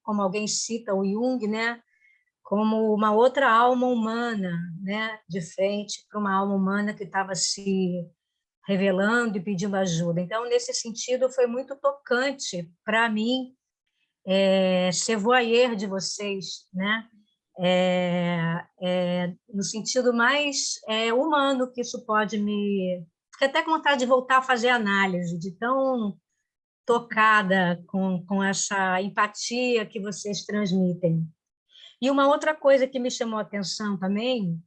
como alguém cita o Jung, né? Como uma outra alma humana, né? De frente para uma alma humana que estava se revelando e pedindo ajuda. Então, nesse sentido, foi muito tocante para mim ser voyeur de vocês, né? No sentido mais humano que isso pode me... Fiquei até com vontade de voltar a fazer análise, de tão tocada com essa empatia que vocês transmitem. E uma outra coisa que me chamou a atenção também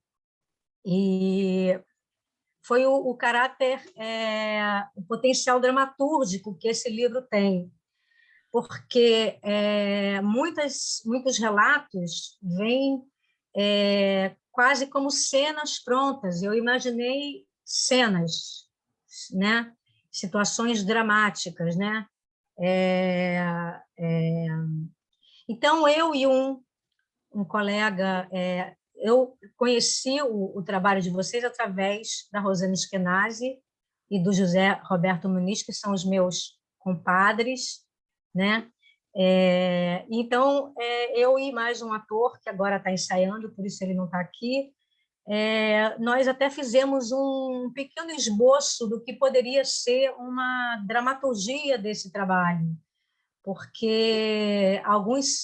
foi o caráter, o potencial dramatúrgico que esse livro tem, porque muitos relatos vêm quase como cenas prontas. Eu imaginei cenas, né? Situações dramáticas, né? Então, eu e um colega, eu conheci o trabalho de vocês através da Rosane Eskenazi e do José Roberto Muniz, que são os meus compadres, né? Então, eu e mais um ator, que agora está ensaiando, por isso ele não está aqui, nós até fizemos um pequeno esboço do que poderia ser uma dramaturgia desse trabalho, porque alguns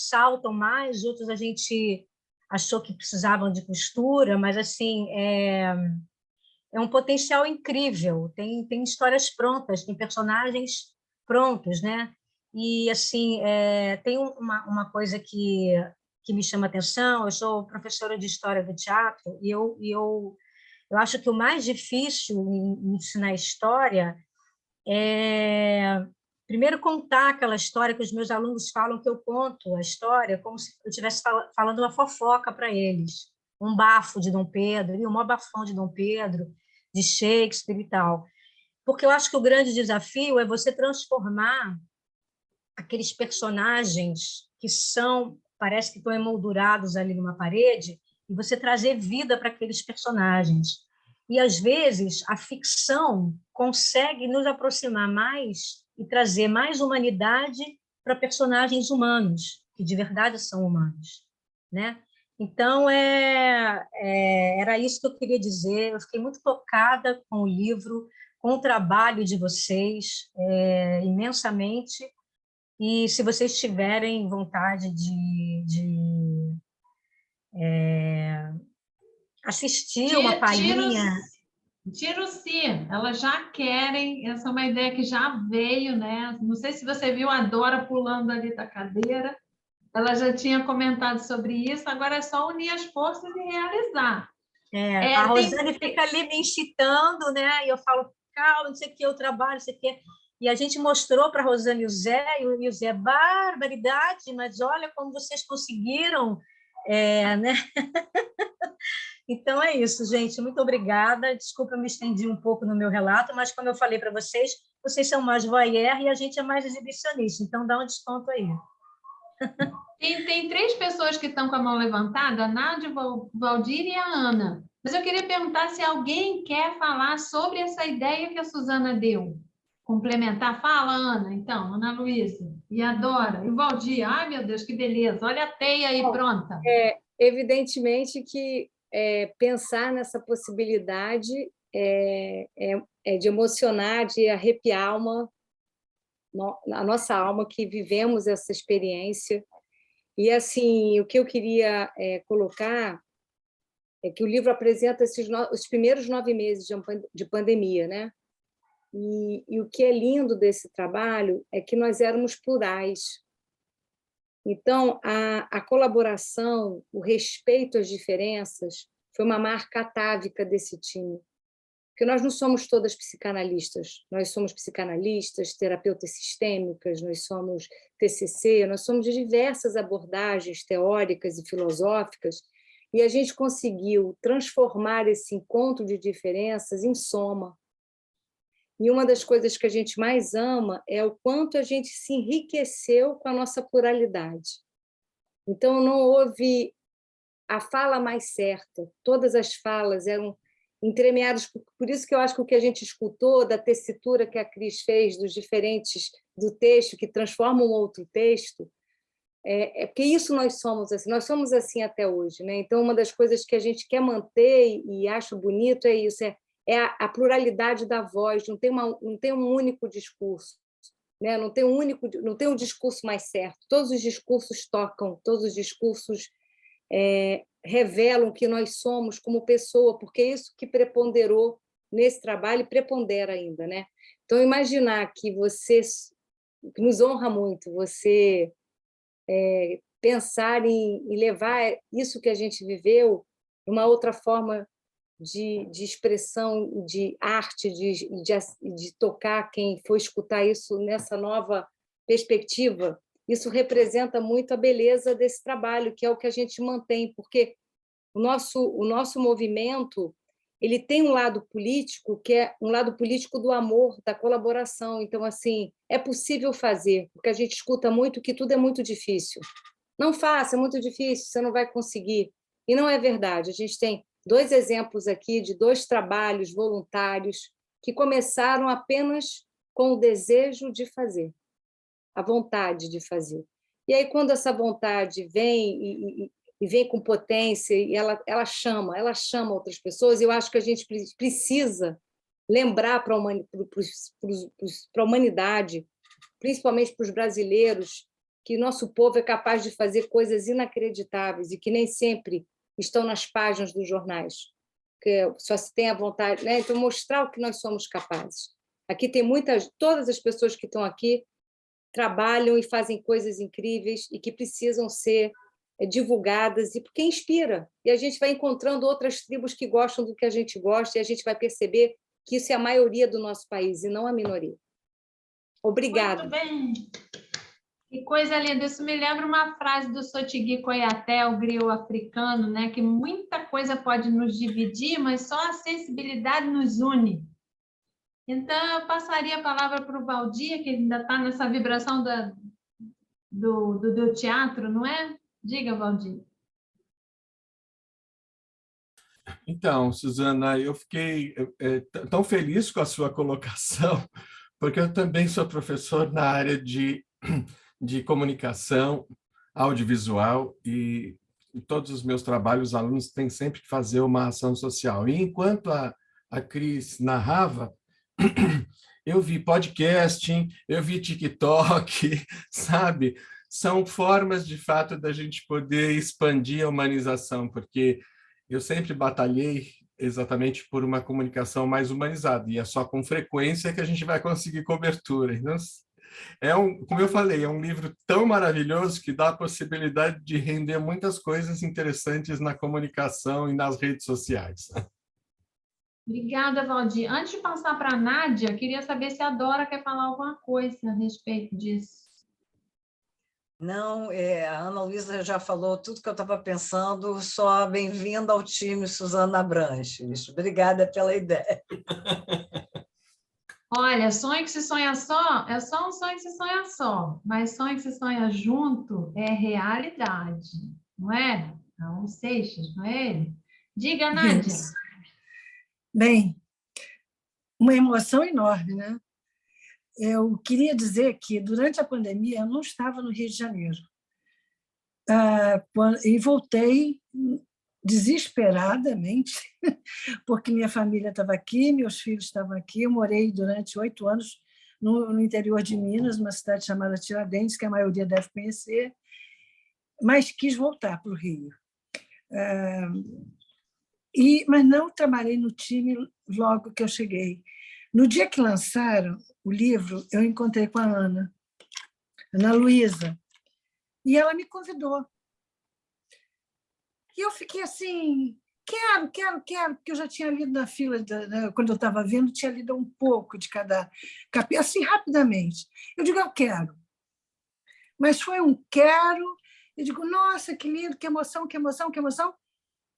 saltam mais, outros a gente achou que precisavam de costura, mas assim é um potencial incrível. Tem histórias prontas, tem personagens prontos, né? E assim tem uma coisa que me chama atenção. Eu sou professora de história do teatro e eu acho que o mais difícil em ensinar história é primeiro contar aquela história que os meus alunos falam que eu conto a história como se eu estivesse falando uma fofoca para eles, um bafo de Dom Pedro, e um maior bafão de Dom Pedro, de Shakespeare e tal. Porque eu acho que o grande desafio é você transformar aqueles personagens que parece que estão emoldurados ali numa parede, e você trazer vida para aqueles personagens. E, às vezes, a ficção consegue nos aproximar mais e trazer mais humanidade para personagens humanos, que de verdade são humanos, né? Então, era isso que eu queria dizer. Eu fiquei muito tocada com o livro, com o trabalho de vocês, imensamente. E se vocês tiverem vontade de assistir uma palhinha... Tiro sim, elas já querem, essa é uma ideia que já veio, né? Não sei se você viu a Dora pulando ali da cadeira, ela já tinha comentado sobre isso, agora é só unir as forças e realizar. A Rosane fica ali me incitando, né? E eu falo, calma, não sei o que, eu trabalho, não sei o que. E a gente mostrou para a Rosane e o Zé, barbaridade, mas olha como vocês conseguiram, né? Então, é isso, gente. Muito obrigada. Desculpa, eu me estendi um pouco no meu relato, mas, como eu falei para vocês, vocês são mais voyeur e a gente é mais exibicionista. Então, dá um desconto aí. Tem 3 pessoas que estão com a mão levantada, a Nádia, o Valdir e a Ana. Mas eu queria perguntar se alguém quer falar sobre essa ideia que a Suzana deu. Complementar? Fala, Ana, então, Ana Luísa, e a Dora, e o Valdir. Ai, meu Deus, que beleza. Olha a teia aí, pronta. Evidentemente que pensar nessa possibilidade de emocionar, de arrepiar a nossa alma que vivemos essa experiência. E, assim, o que eu queria colocar é que o livro apresenta os primeiros 9 meses de pandemia, né? E o que é lindo desse trabalho é que nós éramos plurais. Então, a colaboração, o respeito às diferenças, foi uma marca atávica desse time. Porque nós não somos todas psicanalistas, nós somos psicanalistas, terapeutas sistêmicas, nós somos TCC, nós somos de diversas abordagens teóricas e filosóficas, e a gente conseguiu transformar esse encontro de diferenças em soma. E uma das coisas que a gente mais ama é o quanto a gente se enriqueceu com a nossa pluralidade. Então, não houve a fala mais certa, todas as falas eram entremeadas, por isso que eu acho que o que a gente escutou da tessitura que a Cris fez, dos diferentes do texto, que transforma um outro texto, porque isso nós somos assim até hoje, né? Então, uma das coisas que a gente quer manter e acho bonito é isso, a pluralidade da voz, não tem um único discurso, né? Não tem um discurso mais certo, todos os discursos tocam, todos os discursos revelam que nós somos como pessoa, porque é isso que preponderou nesse trabalho e prepondera ainda, né? Então, imaginar que que nos honra muito, você pensar em levar isso que a gente viveu uma outra forma de expressão, de arte, de tocar quem for escutar isso nessa nova perspectiva, isso representa muito a beleza desse trabalho, que é o que a gente mantém, porque o nosso movimento ele tem um lado político, que é um lado político do amor, da colaboração. Então, assim, é possível fazer, porque a gente escuta muito que tudo é muito difícil. Não faça, é muito difícil, você não vai conseguir. E não é verdade. A gente tem 2 exemplos aqui de 2 trabalhos voluntários que começaram apenas com o desejo de fazer, a vontade de fazer. E aí, quando essa vontade vem e vem com potência, e ela chama outras pessoas, eu acho que a gente precisa lembrar para a humanidade, principalmente para os brasileiros, que nosso povo é capaz de fazer coisas inacreditáveis e que nem sempre estão nas páginas dos jornais, que só se tem a vontade, né? Então, mostrar o que nós somos capazes. Aqui tem todas as pessoas que estão aqui trabalham e fazem coisas incríveis e que precisam ser divulgadas, e porque inspira. E a gente vai encontrando outras tribos que gostam do que a gente gosta, e a gente vai perceber que isso é a maioria do nosso país e não a minoria. Obrigada. Muito bem. Que coisa linda. Isso me lembra uma frase do Sotigui Koyaté, o griot africano, né? Que muita coisa pode nos dividir, mas só a sensibilidade nos une. Então, eu passaria a palavra para o Valdir, que ainda está nessa vibração do teatro, não é? Diga, Valdir. Então, Suzana, eu fiquei tão feliz com a sua colocação, porque eu também sou professor na área de comunicação audiovisual e em todos os meus trabalhos, os alunos têm sempre que fazer uma ação social. E enquanto a Cris narrava, eu vi podcasting, eu vi TikTok, sabe? São formas, de fato, da gente poder expandir a humanização, porque eu sempre batalhei exatamente por uma comunicação mais humanizada, e é só com frequência que a gente vai conseguir cobertura. Então, como eu falei, é um livro tão maravilhoso que dá a possibilidade de render muitas coisas interessantes na comunicação e nas redes sociais. Obrigada, Valdir. Antes de passar para a Nádia, queria saber se a Dora quer falar alguma coisa a respeito disso. Não, a Ana Luísa já falou tudo que eu estava pensando, só bem-vinda ao time Suzana Abranches. Obrigada pela ideia. Olha, sonho que se sonha só, é só um sonho que se sonha só, mas sonho que se sonha junto é realidade, não é? Não, Seixas, não é ele? Diga, Nádia. Isso. Bem, uma emoção enorme, né? Eu queria dizer que, durante a pandemia, eu não estava no Rio de Janeiro. E voltei desesperadamente, porque minha família estava aqui, meus filhos estavam aqui. Eu morei durante 8 anos no interior de Minas, numa cidade chamada Tiradentes, que a maioria deve conhecer, mas quis voltar para o Rio. Mas não trabalhei no time logo que eu cheguei. No dia que lançaram o livro, eu encontrei com a Ana Luísa, e ela me convidou. E eu fiquei assim, quero, porque eu já tinha lido na fila, quando eu estava vendo, tinha lido um pouco de cada capítulo, assim, rapidamente. Eu digo, eu quero. Mas foi um quero, eu digo, nossa, que lindo, que emoção, que emoção, que emoção.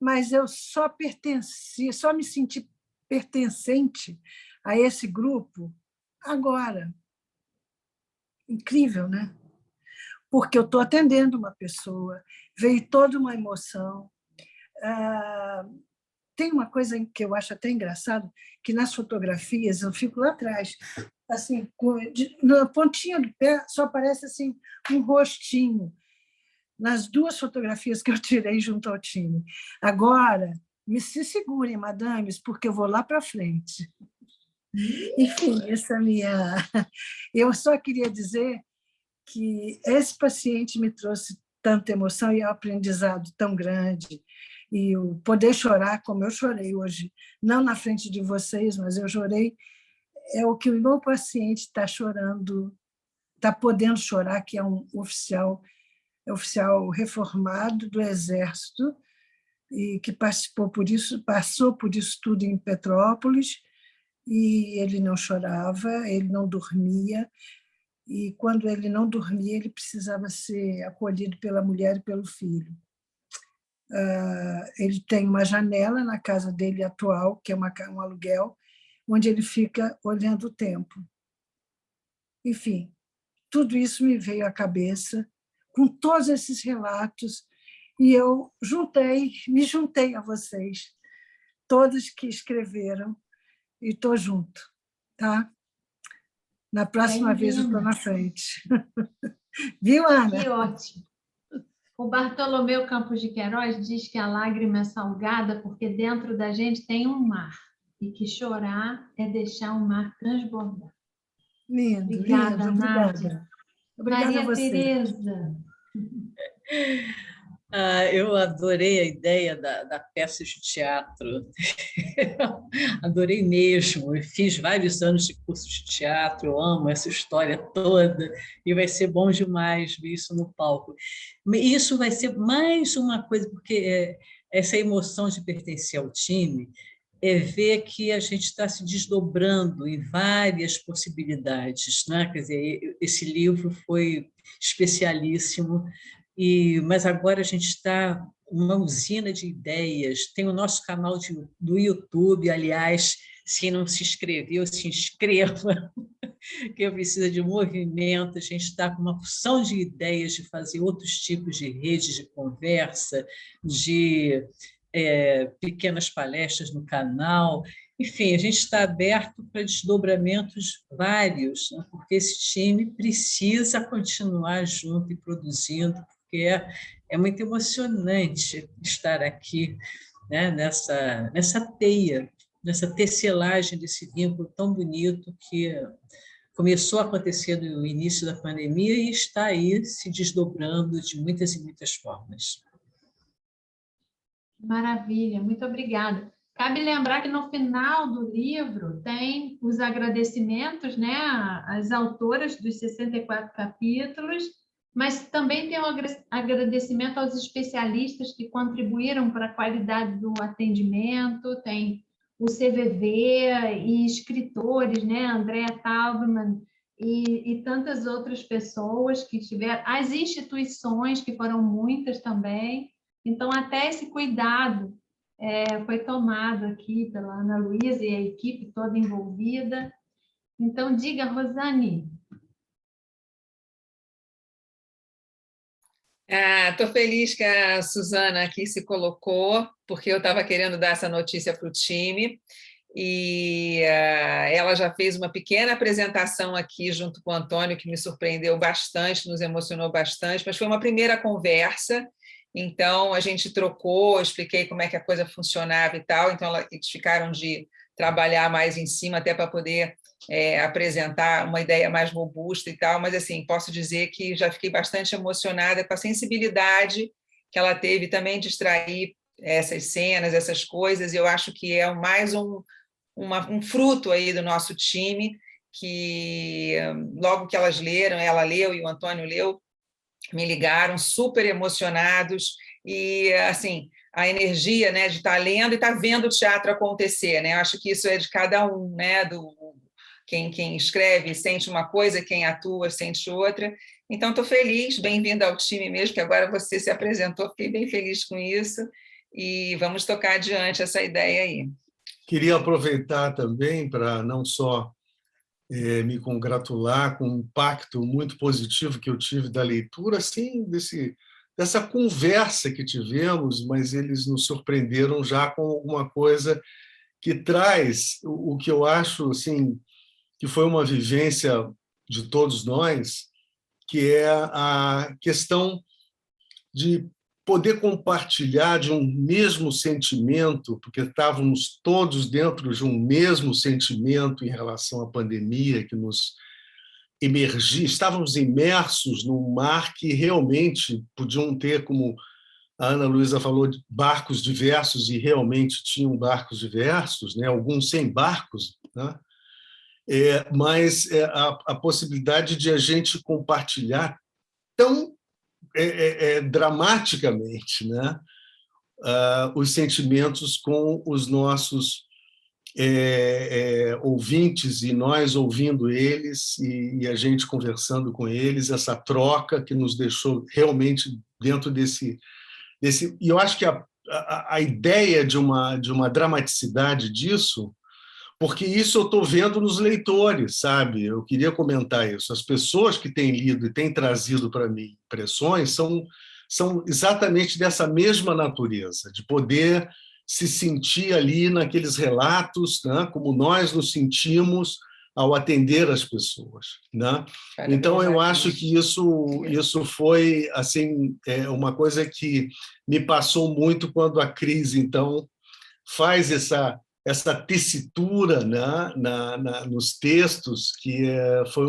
Mas eu só me senti pertencente a esse grupo agora. Incrível, né? Porque eu estou atendendo uma pessoa, veio toda uma emoção. Tem uma coisa que eu acho até engraçado, que nas fotografias, eu fico lá atrás, assim, na pontinha do pé só aparece assim, um rostinho, nas 2 fotografias que eu tirei junto ao time. Agora, se segurem, madames, porque eu vou lá para frente. Enfim, eu só queria dizer que esse paciente me trouxe tanta emoção e um aprendizado tão grande, e o poder chorar como eu chorei hoje, não na frente de vocês, mas eu chorei, é o que o meu paciente está chorando, está podendo chorar, que é um oficial reformado do Exército, e que passou por isso tudo em Petrópolis, e ele não chorava, ele não dormia, e quando ele não dormia, ele precisava ser acolhido pela mulher e pelo filho. Ele tem uma janela na casa dele atual, que é um aluguel, onde ele fica olhando o tempo. Enfim, tudo isso me veio à cabeça, com todos esses relatos, e eu me juntei a vocês, todos que escreveram, e estou junto, tá? Na próxima vez eu estou na frente. Viu, Ana? Que ótimo. O Bartolomeu Campos de Queiroz diz que a lágrima é salgada porque dentro da gente tem um mar, e que chorar é deixar o mar transbordar. Lindo, Obrigada, lindo, Nádia. Obrigada a Maria você. Tereza. Eu adorei a ideia da peça de teatro. Adorei mesmo. Eu fiz vários anos de curso de teatro, eu amo essa história toda, e vai ser bom demais ver isso no palco. Isso vai ser mais uma coisa, porque essa emoção de pertencer ao time é ver que a gente está se desdobrando em várias possibilidades, né? Quer dizer, esse livro foi especialíssimo, mas agora a gente está uma usina de ideias. Tem o nosso canal do YouTube, aliás, se não se inscreveu, se inscreva, que precisa de movimento. A gente está com uma porção de ideias de fazer outros tipos de redes de conversa, de pequenas palestras no canal. Enfim, a gente está aberto para desdobramentos vários, né? Porque esse time precisa continuar junto e produzindo, porque é muito emocionante estar aqui, né, nessa teia, nessa tecelagem desse vínculo tão bonito que começou a acontecer no início da pandemia e está aí se desdobrando de muitas e muitas formas. Maravilha, muito obrigada. Cabe lembrar que no final do livro tem os agradecimentos, né, às autoras dos 64 capítulos, mas também tem um agradecimento aos especialistas que contribuíram para a qualidade do atendimento, tem o CVV e escritores, né, Andréa Taubman e tantas outras pessoas que tiveram, as instituições, que foram muitas também. Então, até esse cuidado foi tomado aqui pela Ana Luísa e a equipe toda envolvida. Então, diga, Rosane. Estou feliz que a Suzana aqui se colocou, porque eu estava querendo dar essa notícia para o time, e ela já fez uma pequena apresentação aqui junto com o Antônio, que me surpreendeu bastante, nos emocionou bastante, mas foi uma primeira conversa. Então, a gente trocou, eu expliquei como é que a coisa funcionava e tal, então eles ficaram de trabalhar mais em cima, até para poder apresentar uma ideia mais robusta e tal, mas, assim, posso dizer que já fiquei bastante emocionada com a sensibilidade que ela teve também de extrair essas cenas, essas coisas, e eu acho que é mais um fruto aí do nosso time, que logo que elas leram, ela leu e o Antônio leu, me ligaram super emocionados, e assim, a energia, né, de estar lendo e estar vendo o teatro acontecer, né? Eu acho que isso é de cada um, né? Quem escreve sente uma coisa, quem atua sente outra. Então, estou feliz, bem-vinda ao time mesmo, que agora você se apresentou, fiquei bem feliz com isso, e vamos tocar adiante essa ideia aí. Queria aproveitar também para não só me congratular com o impacto muito positivo que eu tive da leitura, assim, dessa conversa que tivemos, mas eles nos surpreenderam já com alguma coisa que traz o que eu acho, assim, que foi uma vivência de todos nós, que é a questão de poder compartilhar de um mesmo sentimento, porque estávamos todos dentro de um mesmo sentimento em relação à pandemia que nos emergia, estávamos imersos num mar que realmente podiam ter, como a Ana Luísa falou, barcos diversos, e realmente tinham barcos diversos, né? Alguns sem barcos, né? Mas a possibilidade de a gente compartilhar tão dramaticamente, né, os sentimentos com os nossos ouvintes, e nós ouvindo eles, e a gente conversando com eles, essa troca que nos deixou realmente dentro E eu acho que a ideia de uma dramaticidade disso, porque isso eu estou vendo nos leitores, sabe? Eu queria comentar isso. As pessoas que têm lido e têm trazido para mim impressões são exatamente dessa mesma natureza, de poder se sentir ali naqueles relatos, né? Como nós nos sentimos ao atender as pessoas, né? Então, eu acho que isso foi assim, uma coisa que me passou muito quando a Cris, então, faz essa tessitura, né, nos textos, que foi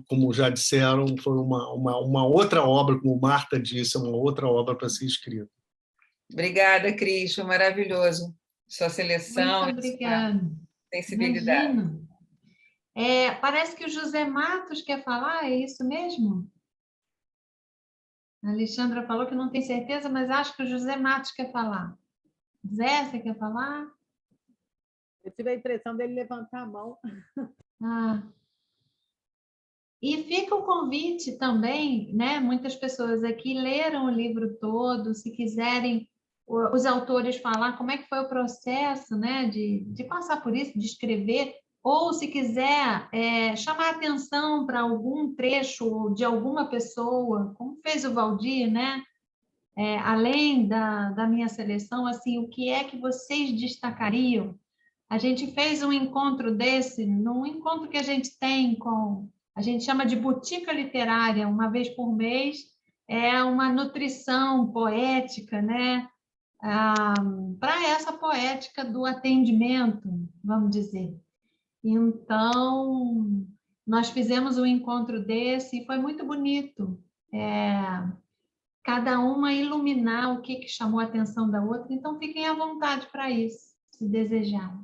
como já disseram, foi uma outra obra, como Marta disse, uma outra obra para ser escrita. Obrigada, Cris, foi maravilhoso. Sua seleção, muito obrigada. Sensibilidade. Imagino. Parece que o José Matos quer falar, é isso mesmo? A Alexandra falou que não tem certeza, mas acho que o José Matos quer falar. Zé, você quer falar? Eu tive a impressão dele levantar a mão. E fica o convite também, né? Muitas pessoas aqui leram o livro todo, se quiserem os autores falar como é que foi o processo, né? De passar por isso, de escrever, ou se quiser chamar atenção para algum trecho de alguma pessoa, como fez o Valdir, né? Além da minha seleção, assim, o que é que vocês destacariam? A gente fez um encontro desse, num encontro que a gente tem a gente chama de botica literária, uma vez por mês, é uma nutrição poética, né? Para essa poética do atendimento, vamos dizer. Então, nós fizemos um encontro desse e foi muito bonito. Cada uma iluminar o que chamou a atenção da outra, então fiquem à vontade para isso, se desejarem.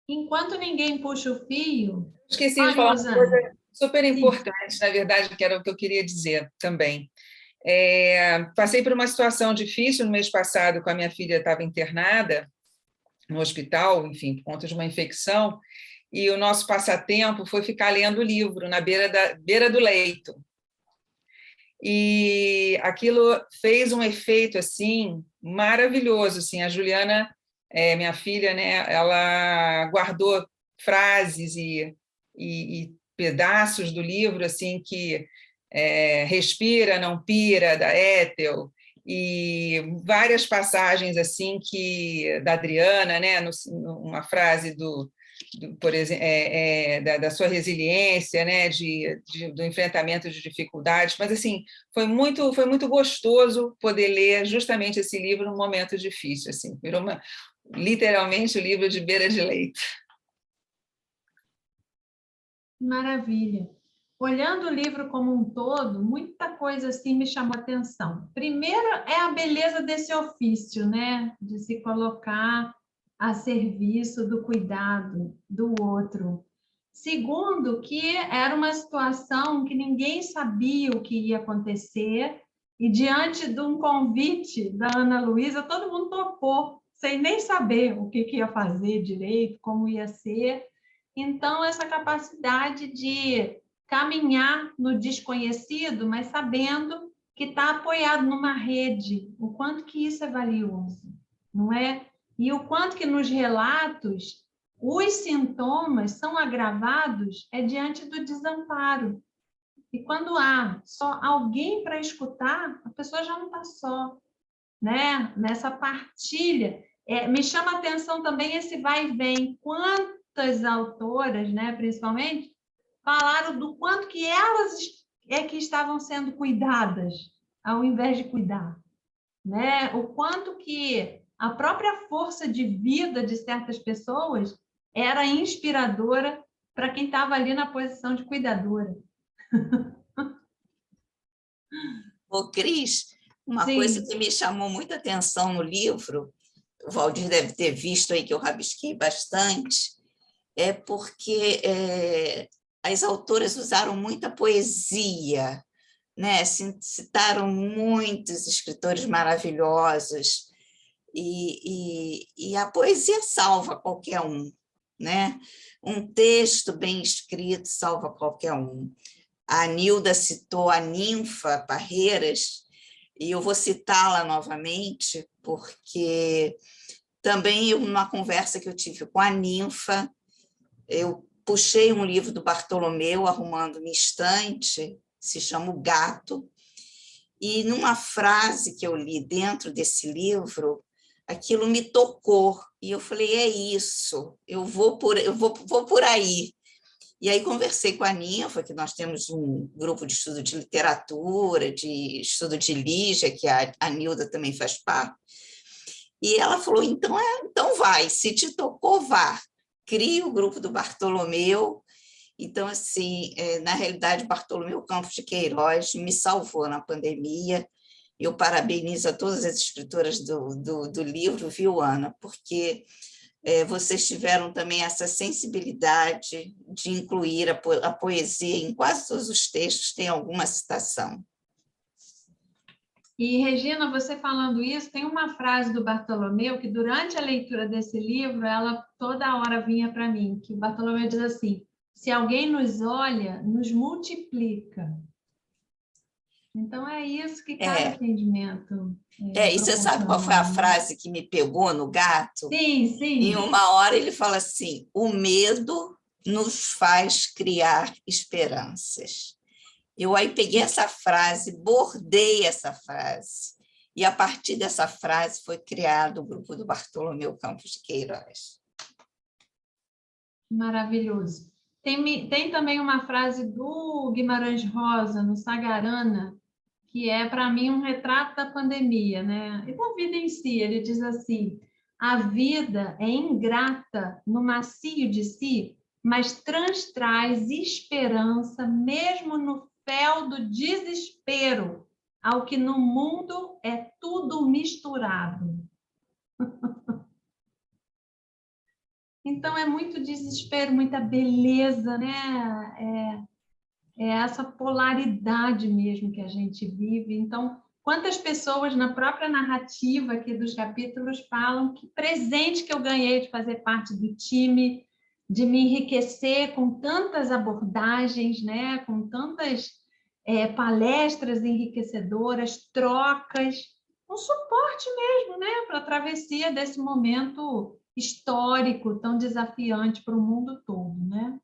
Enquanto ninguém puxa o fio... Esqueci de falar uma coisa super importante, na verdade, que era o que eu queria dizer também. Passei por uma situação difícil no mês passado, com a minha filha estava internada no hospital, enfim, por conta de uma infecção, e o nosso passatempo foi ficar lendo o livro na beira do leito. E aquilo fez um efeito assim maravilhoso, assim. A Juliana, minha filha, né, ela guardou frases e pedaços do livro assim que Respira, não pira, da Ethel, e várias passagens assim da Adriana, né, uma frase por exemplo, da sua resiliência, né, do enfrentamento de dificuldades, mas assim foi muito gostoso poder ler justamente esse livro num momento difícil, assim, virou literalmente o livro de beira de leito. Maravilha. Olhando o livro como um todo, muita coisa assim me chamou a atenção. Primeiro é a beleza desse ofício, né, de se colocar a serviço do cuidado do outro. Segundo, que era uma situação que ninguém sabia o que ia acontecer, e diante de um convite da Ana Luísa, todo mundo topou, sem nem saber o que ia fazer direito, como ia ser. Então, essa capacidade de caminhar no desconhecido, mas sabendo que está apoiado numa rede, o quanto que isso é valioso, não é? E o quanto que nos relatos os sintomas são agravados diante do desamparo. E quando há só alguém para escutar, a pessoa já não está só, né? Nessa partilha. Me chama a atenção também esse vai e vem. Quantas autoras, né, principalmente, falaram do quanto que elas que estavam sendo cuidadas, ao invés de cuidar, né? O quanto que a própria força de vida de certas pessoas era inspiradora para quem estava ali na posição de cuidadora. Ô, Cris, uma coisa que me chamou muita atenção no livro, o Valdir deve ter visto aí que eu rabisquei bastante, é porque as autoras usaram muita poesia, né? Citaram muitos escritores maravilhosos, e a poesia salva qualquer um, né? Um texto bem escrito salva qualquer um. A Nilda citou a Ninfa Parreiras, e eu vou citá-la novamente, porque também numa conversa que eu tive com a Ninfa, eu puxei um livro do Bartolomeu, arrumando minha estante, se chama O Gato, e numa frase que eu li dentro desse livro, aquilo me tocou, e eu falei, é isso, eu vou por aí. E aí conversei com a Ninfa, que nós temos um grupo de estudo de literatura, de estudo de Lígia, que a Nilda também faz parte, e ela falou, então vai, se te tocou, vá. Cria o grupo do Bartolomeu. Então, assim, na realidade, Bartolomeu Campos de Queiroz me salvou na pandemia. Eu parabenizo a todas as escritoras do livro, viu, Ana? Porque vocês tiveram também essa sensibilidade de incluir a poesia em quase todos os textos, tem alguma citação. E, Regina, você falando isso, tem uma frase do Bartolomeu que, durante a leitura desse livro, ela toda hora vinha para mim, que o Bartolomeu diz assim, se alguém nos olha, nos multiplica. Então, é isso que cada atendimento... E você sabe qual foi a frase que me pegou no Gato? Sim, sim. Em uma hora ele fala assim, o medo nos faz criar esperanças. Eu aí peguei essa frase, bordei essa frase, e a partir dessa frase foi criado o grupo do Bartolomeu Campos de Queiroz. Maravilhoso. Tem também uma frase do Guimarães Rosa, no Sagarana, que é, para mim, um retrato da pandemia, né? E da vida em si. Ele diz assim, a vida é ingrata no macio de si, mas traz esperança mesmo no fel do desespero, ao que no mundo é tudo misturado. Então, é muito desespero, muita beleza, né? É essa polaridade mesmo que a gente vive. Então, quantas pessoas na própria narrativa aqui dos capítulos falam que presente que eu ganhei de fazer parte do time, de me enriquecer com tantas abordagens, né? Com tantas palestras enriquecedoras, trocas, um suporte mesmo, né? Para a travessia desse momento histórico tão desafiante para o mundo todo, né?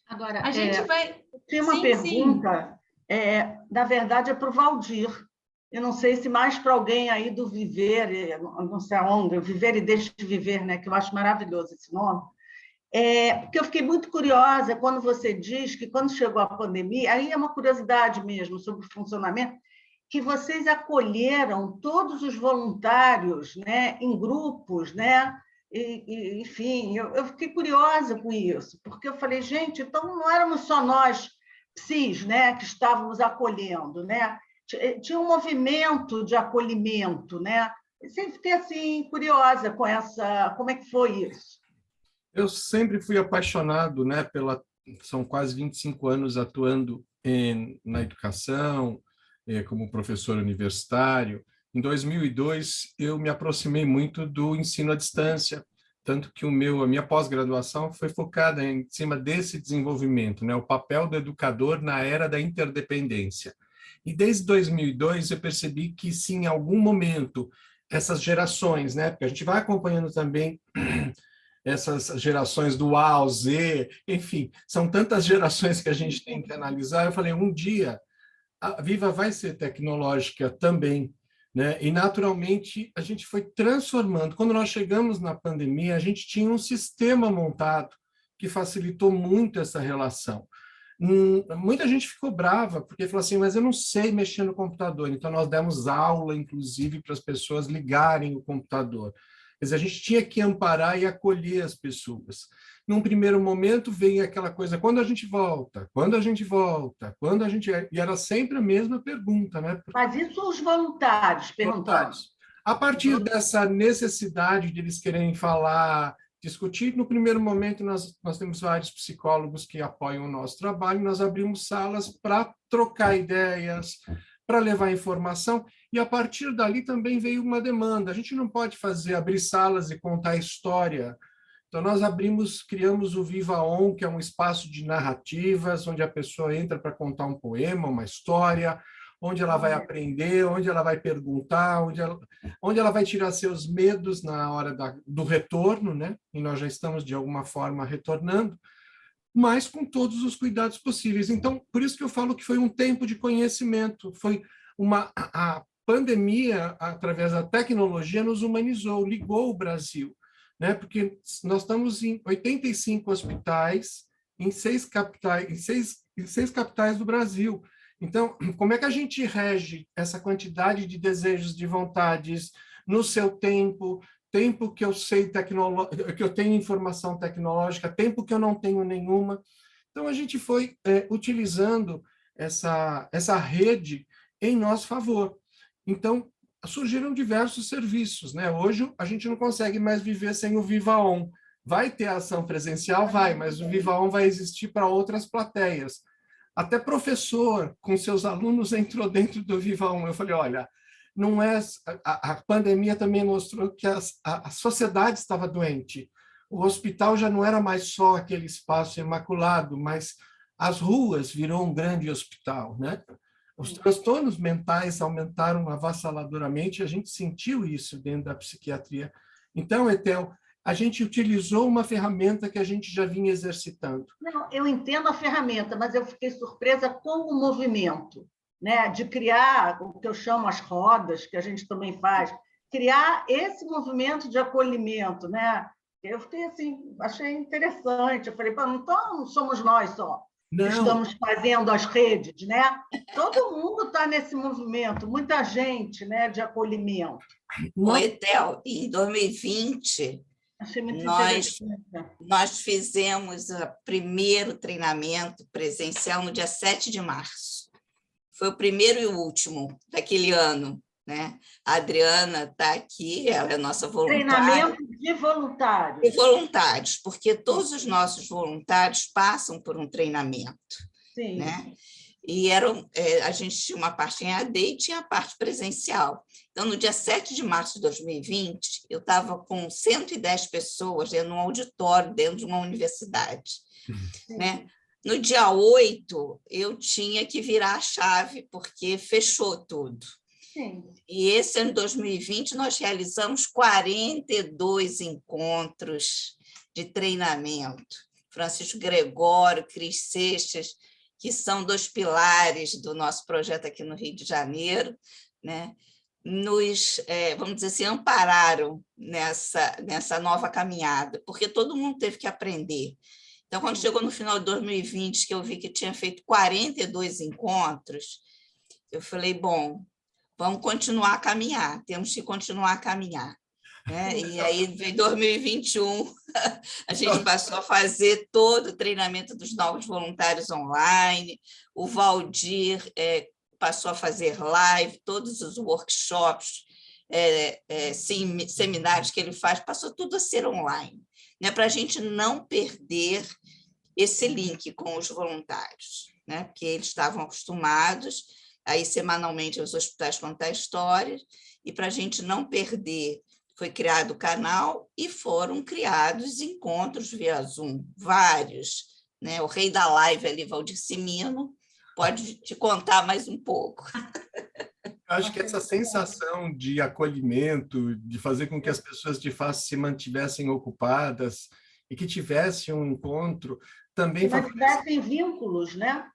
Agora, a gente vai... Tem uma pergunta, na verdade, é para o Valdir. Eu não sei se mais para alguém aí do Viver, não sei aonde, Viver e Deixe de Viver, né? Que eu acho maravilhoso esse nome. Porque eu fiquei muito curiosa quando você diz que, quando chegou a pandemia, aí é uma curiosidade mesmo sobre o funcionamento, que vocês acolheram todos os voluntários, né, em grupos, né? Enfim, eu fiquei curiosa com isso, porque eu falei, gente, então não éramos só nós, psis, né, que estávamos acolhendo, né? Tinha um movimento de acolhimento, né? Eu sempre fiquei assim, curiosa com como é que foi isso? Eu sempre fui apaixonado, né, são quase 25 anos atuando na educação, como professor universitário. Em 2002, eu me aproximei muito do ensino à distância, tanto que a minha pós-graduação foi focada em cima desse desenvolvimento, né, o papel do educador na era da interdependência. E desde 2002 eu percebi que, sim, em algum momento, essas gerações, né, porque a gente vai acompanhando também essas gerações do A ao Z, enfim, são tantas gerações que a gente tem que analisar. Eu falei, um dia a Viva vai ser tecnológica também, né? E, naturalmente, a gente foi transformando. Quando nós chegamos na pandemia, a gente tinha um sistema montado que facilitou muito essa relação. Muita gente ficou brava, porque falou assim, mas eu não sei mexer no computador. Então, nós demos aula, inclusive, para as pessoas ligarem o computador. Quer dizer, a gente tinha que amparar e acolher as pessoas. Num primeiro momento, veio aquela coisa, quando a gente volta? Quando a gente volta? Quando a gente... E era sempre a mesma pergunta, né? Mas isso os voluntários perguntaram. A partir dessa necessidade de eles quererem falar, discutir, no primeiro momento nós temos vários psicólogos que apoiam o nosso trabalho, nós abrimos salas para trocar ideias, para levar informação, e a partir dali também veio uma demanda. A gente não pode abrir salas e contar a história Então, nós criamos o Viva On, que é um espaço de narrativas, onde a pessoa entra para contar um poema, uma história, onde ela vai aprender, onde ela vai perguntar, onde ela vai tirar seus medos na hora do retorno, né? E nós já estamos, de alguma forma, retornando, mas com todos os cuidados possíveis. Então, por isso que eu falo que foi um tempo de conhecimento, a pandemia, através da tecnologia, nos humanizou, ligou o Brasil, né? Porque nós estamos em 85 hospitais, em 6 capitais do Brasil. Então, como é que a gente rege essa quantidade de desejos, de vontades, no seu tempo que eu sei que eu tenho informação tecnológica, tempo que eu não tenho nenhuma? Então, a gente foi utilizando essa rede em nosso favor. Então, surgiram diversos serviços, né? Hoje, a gente não consegue mais viver sem o Viva On. Vai ter ação presencial? Vai, mas o Viva On vai existir para outras plateias. Até professor, com seus alunos, entrou dentro do Viva On. Eu falei, olha, não é... A pandemia também mostrou que a sociedade estava doente. O hospital já não era mais só aquele espaço imaculado, mas as ruas virou um grande hospital, né? Os transtornos mentais aumentaram avassaladoramente, a gente sentiu isso dentro da psiquiatria. Então, Etel, a gente utilizou uma ferramenta que a gente já vinha exercitando. Não, eu entendo a ferramenta, mas eu fiquei surpresa com o movimento, né? De criar o que eu chamo as rodas, que a gente também faz, criar esse movimento de acolhimento, né? Eu fiquei assim, achei interessante. Eu falei, então não somos nós só. Não. Estamos fazendo as redes, né? Todo mundo está nesse movimento, muita gente, né, de acolhimento. O Etel, em 2020, nós fizemos o primeiro treinamento presencial no dia 7 de março. Foi o primeiro e o último daquele ano, né? A Adriana está aqui, ela é nossa voluntária. Treinamento de voluntários. De voluntários, porque todos os nossos voluntários passam por um treinamento. Sim. Né? E a gente tinha uma parte em AD e tinha a parte presencial. Então, no dia 7 de março de 2020, eu estava com 110 pessoas dentro de um auditório, dentro de uma universidade. Né? No dia 8, eu tinha que virar a chave, porque fechou tudo. Sim. E esse ano de 2020, nós realizamos 42 encontros de treinamento. Francisco Gregório, Cris Seixas, que são 2 pilares do nosso projeto aqui no Rio de Janeiro, né? Nos, vamos dizer assim, ampararam nessa nova caminhada, porque todo mundo teve que aprender. Então, quando chegou no final de 2020, que eu vi que tinha feito 42 encontros, eu falei, bom, vamos continuar a caminhar, temos que continuar a caminhar. Né? E aí, em 2021, a gente passou a fazer todo o treinamento dos novos voluntários online, o Valdir passou a fazer live, todos os workshops, seminários que ele faz, passou tudo a ser online, né? Para a gente não perder esse link com os voluntários, né? Porque eles estavam acostumados aí semanalmente aos hospitais contar histórias, e para a gente não perder, foi criado o canal e foram criados encontros via Zoom, vários, né? O rei da live ali, Valdir Simino, pode te contar mais um pouco. Acho que essa sensação de acolhimento, de fazer com que as pessoas de fato se mantivessem ocupadas e que tivessem um encontro, também tivessem vínculos, né?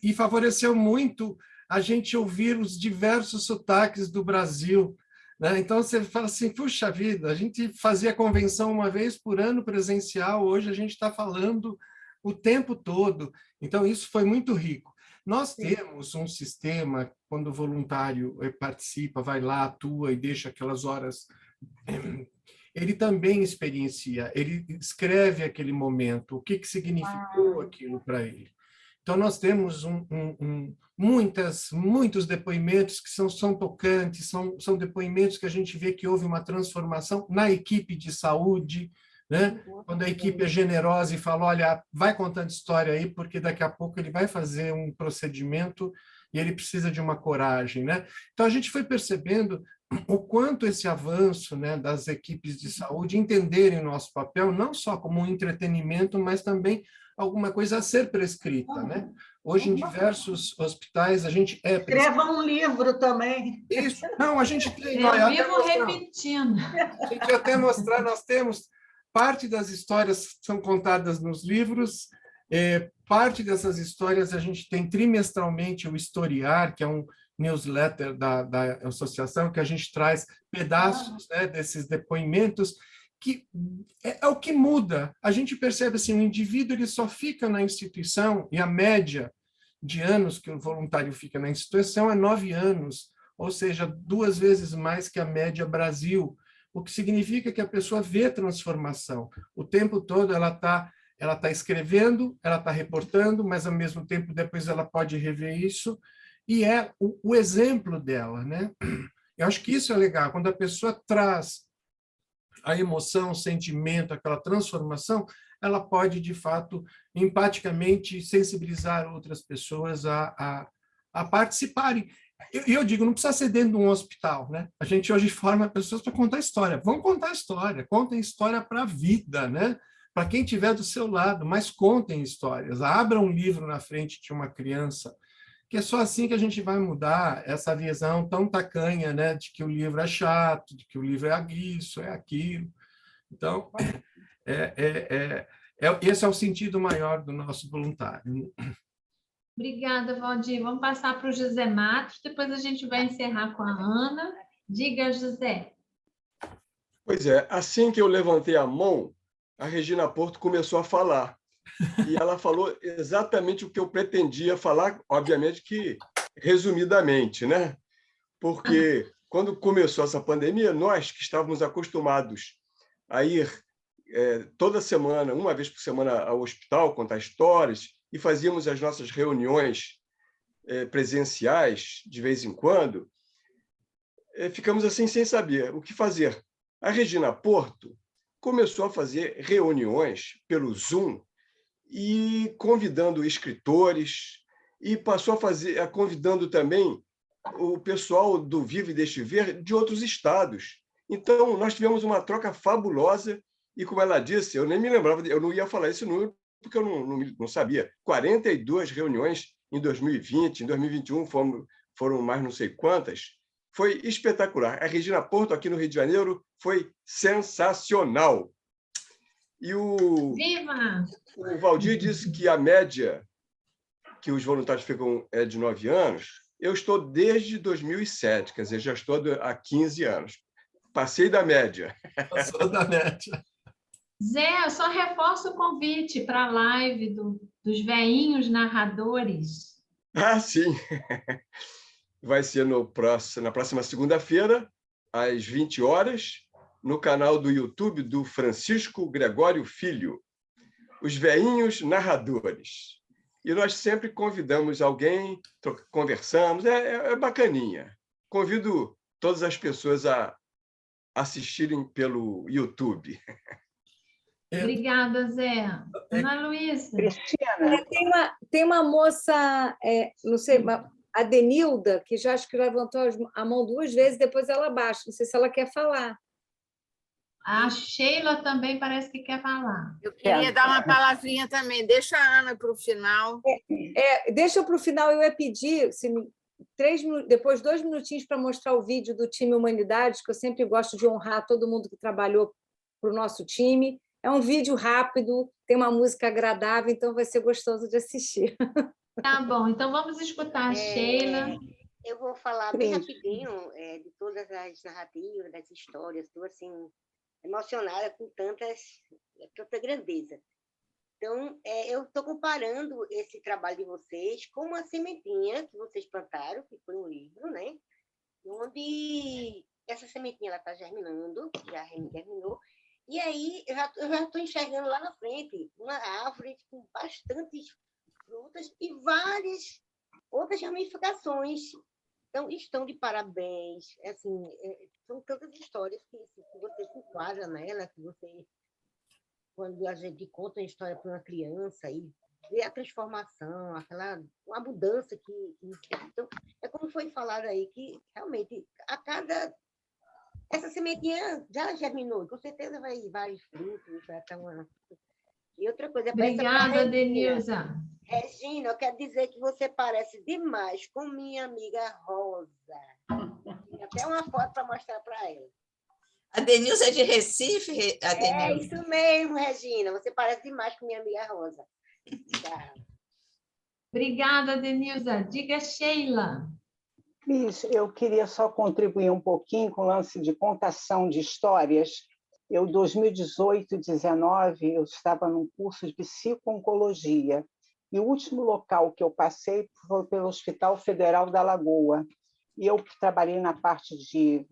E favoreceu muito a gente ouvir os diversos sotaques do Brasil, né? Então, você fala assim, puxa vida, a gente fazia convenção uma vez por ano presencial, hoje a gente está falando o tempo todo. Então, isso foi muito rico. Nós temos um sistema, quando o voluntário participa, vai lá, atua e deixa aquelas horas, ele também experiencia, ele escreve aquele momento, o que significou aquilo para ele. Então, nós temos muitos depoimentos que são tocantes, são depoimentos que a gente vê que houve uma transformação na equipe de saúde, né? Quando a equipe é generosa e fala, olha, vai contando história aí, porque daqui a pouco ele vai fazer um procedimento e ele precisa de uma coragem, né? Então, a gente foi percebendo o quanto esse avanço, né, das equipes de saúde entenderem o nosso papel não só como um entretenimento, mas também alguma coisa a ser prescrita, né? Hoje, em diversos hospitais, a gente é Escreva um livro também. Isso. Não, a gente tem... Eu vivo repetindo. A gente até mostrar, nós temos parte das histórias são contadas nos livros, parte dessas histórias a gente tem trimestralmente o Historiar, que é um newsletter da associação, que a gente traz pedaços, né, desses depoimentos, que é o que muda. A gente percebe assim, o indivíduo ele só fica na instituição, e a média de anos que o voluntário fica na instituição é 9 anos, ou seja, 2 vezes mais que a média Brasil, o que significa que a pessoa vê transformação. O tempo todo ela tá escrevendo, ela está reportando, mas, ao mesmo tempo, depois ela pode rever isso, e é o exemplo dela, né? Eu acho que isso é legal, quando a pessoa traz a emoção, o sentimento, aquela transformação, ela pode, de fato, empaticamente sensibilizar outras pessoas a participarem. Eu digo, não precisa ser dentro de um hospital, né? A gente hoje forma pessoas para contar história. Vão contar história, contem história para a vida, né? Para quem estiver do seu lado, mas contem histórias. Abra um livro na frente de uma criança, que é só assim que a gente vai mudar essa visão tão tacanha, né? De que o livro é chato, de que o livro é isso, é aquilo. Então, esse é o sentido maior do nosso voluntário. Obrigada, Valdir. Vamos passar para o José Matos, depois a gente vai encerrar com a Ana. Diga, José. Pois é, assim que eu levantei a mão, a Regina Porto começou a falar. E ela falou exatamente o que eu pretendia falar, obviamente que resumidamente, né? Porque quando começou essa pandemia, nós que estávamos acostumados a ir toda semana, uma vez por semana, ao hospital, contar histórias, e fazíamos as nossas reuniões presenciais de vez em quando, ficamos assim sem saber o que fazer. A Regina Porto começou a fazer reuniões pelo Zoom e convidando escritores, e passou convidando também o pessoal do Vive e Deixe Ver de outros estados. Então, nós tivemos uma troca fabulosa, e, como ela disse, eu nem me lembrava, eu não ia falar esse número, porque eu não sabia. 42 reuniões em 2020, em 2021 foram mais não sei quantas. Foi espetacular. A Regina Porto, aqui no Rio de Janeiro, foi sensacional. E o Valdir disse que a média que os voluntários ficam é de 9 anos. Eu estou desde 2007, quer dizer, já estou há 15 anos. Passei da média. Passou da média. Zé, eu só reforço o convite para a live dos veinhos narradores. Ah, sim. Vai ser na próxima segunda-feira, às 20 horas, no canal do YouTube do Francisco Gregório Filho, Os Veinhos Narradores. E nós sempre convidamos alguém, conversamos, é bacaninha. Convido todas as pessoas a assistirem pelo YouTube. Obrigada, Zé. Ana Luísa. Tem uma moça, não sei, a Denilda, que já acho que levantou a mão 2 vezes, depois ela baixa. Não sei se ela quer falar. A Sheila também parece que quer falar. Eu queria dar uma palavrinha também. Deixa a Ana para o final. Deixa para o final. Eu ia pedir, depois 2 minutinhos para mostrar o vídeo do time Humanidades, que eu sempre gosto de honrar todo mundo que trabalhou para o nosso time. É um vídeo rápido, tem uma música agradável, então vai ser gostoso de assistir. Tá bom, então vamos escutar a Sheila. Eu vou falar bem rapidinho de todas as narrativas, das histórias. Estou assim, emocionada com tanta grandeza. Então, eu estou comparando esse trabalho de vocês com uma sementinha que vocês plantaram, que foi um livro, né? Onde essa sementinha está germinando, já germinou. E aí, eu já estou enxergando lá na frente uma árvore com bastantes frutas e várias outras ramificações. Então, estão de parabéns. Assim, são tantas histórias que você se enquadra nela, que você, quando a gente conta uma história para uma criança e vê a transformação, uma mudança que... Então, é como foi falado aí, que realmente, a cada Essa sementinha já germinou, com certeza vai vários frutos, vai estar uma... E outra coisa, Obrigada, Denilza. Regina, eu quero dizer que você parece demais com minha amiga Rosa. Tem até uma foto para mostrar para ela. A Denilza é de Recife? A É isso mesmo, Regina. Você parece demais com minha amiga Rosa. Tá. Obrigada, Denilza. Diga, Sheila. Cris, eu queria só contribuir um pouquinho com o lance de contação de histórias. Eu, 2018, 2019, eu estava num curso de psico-oncologia. E o último local que eu passei foi pelo Hospital Federal da Lagoa. E eu trabalhei na parte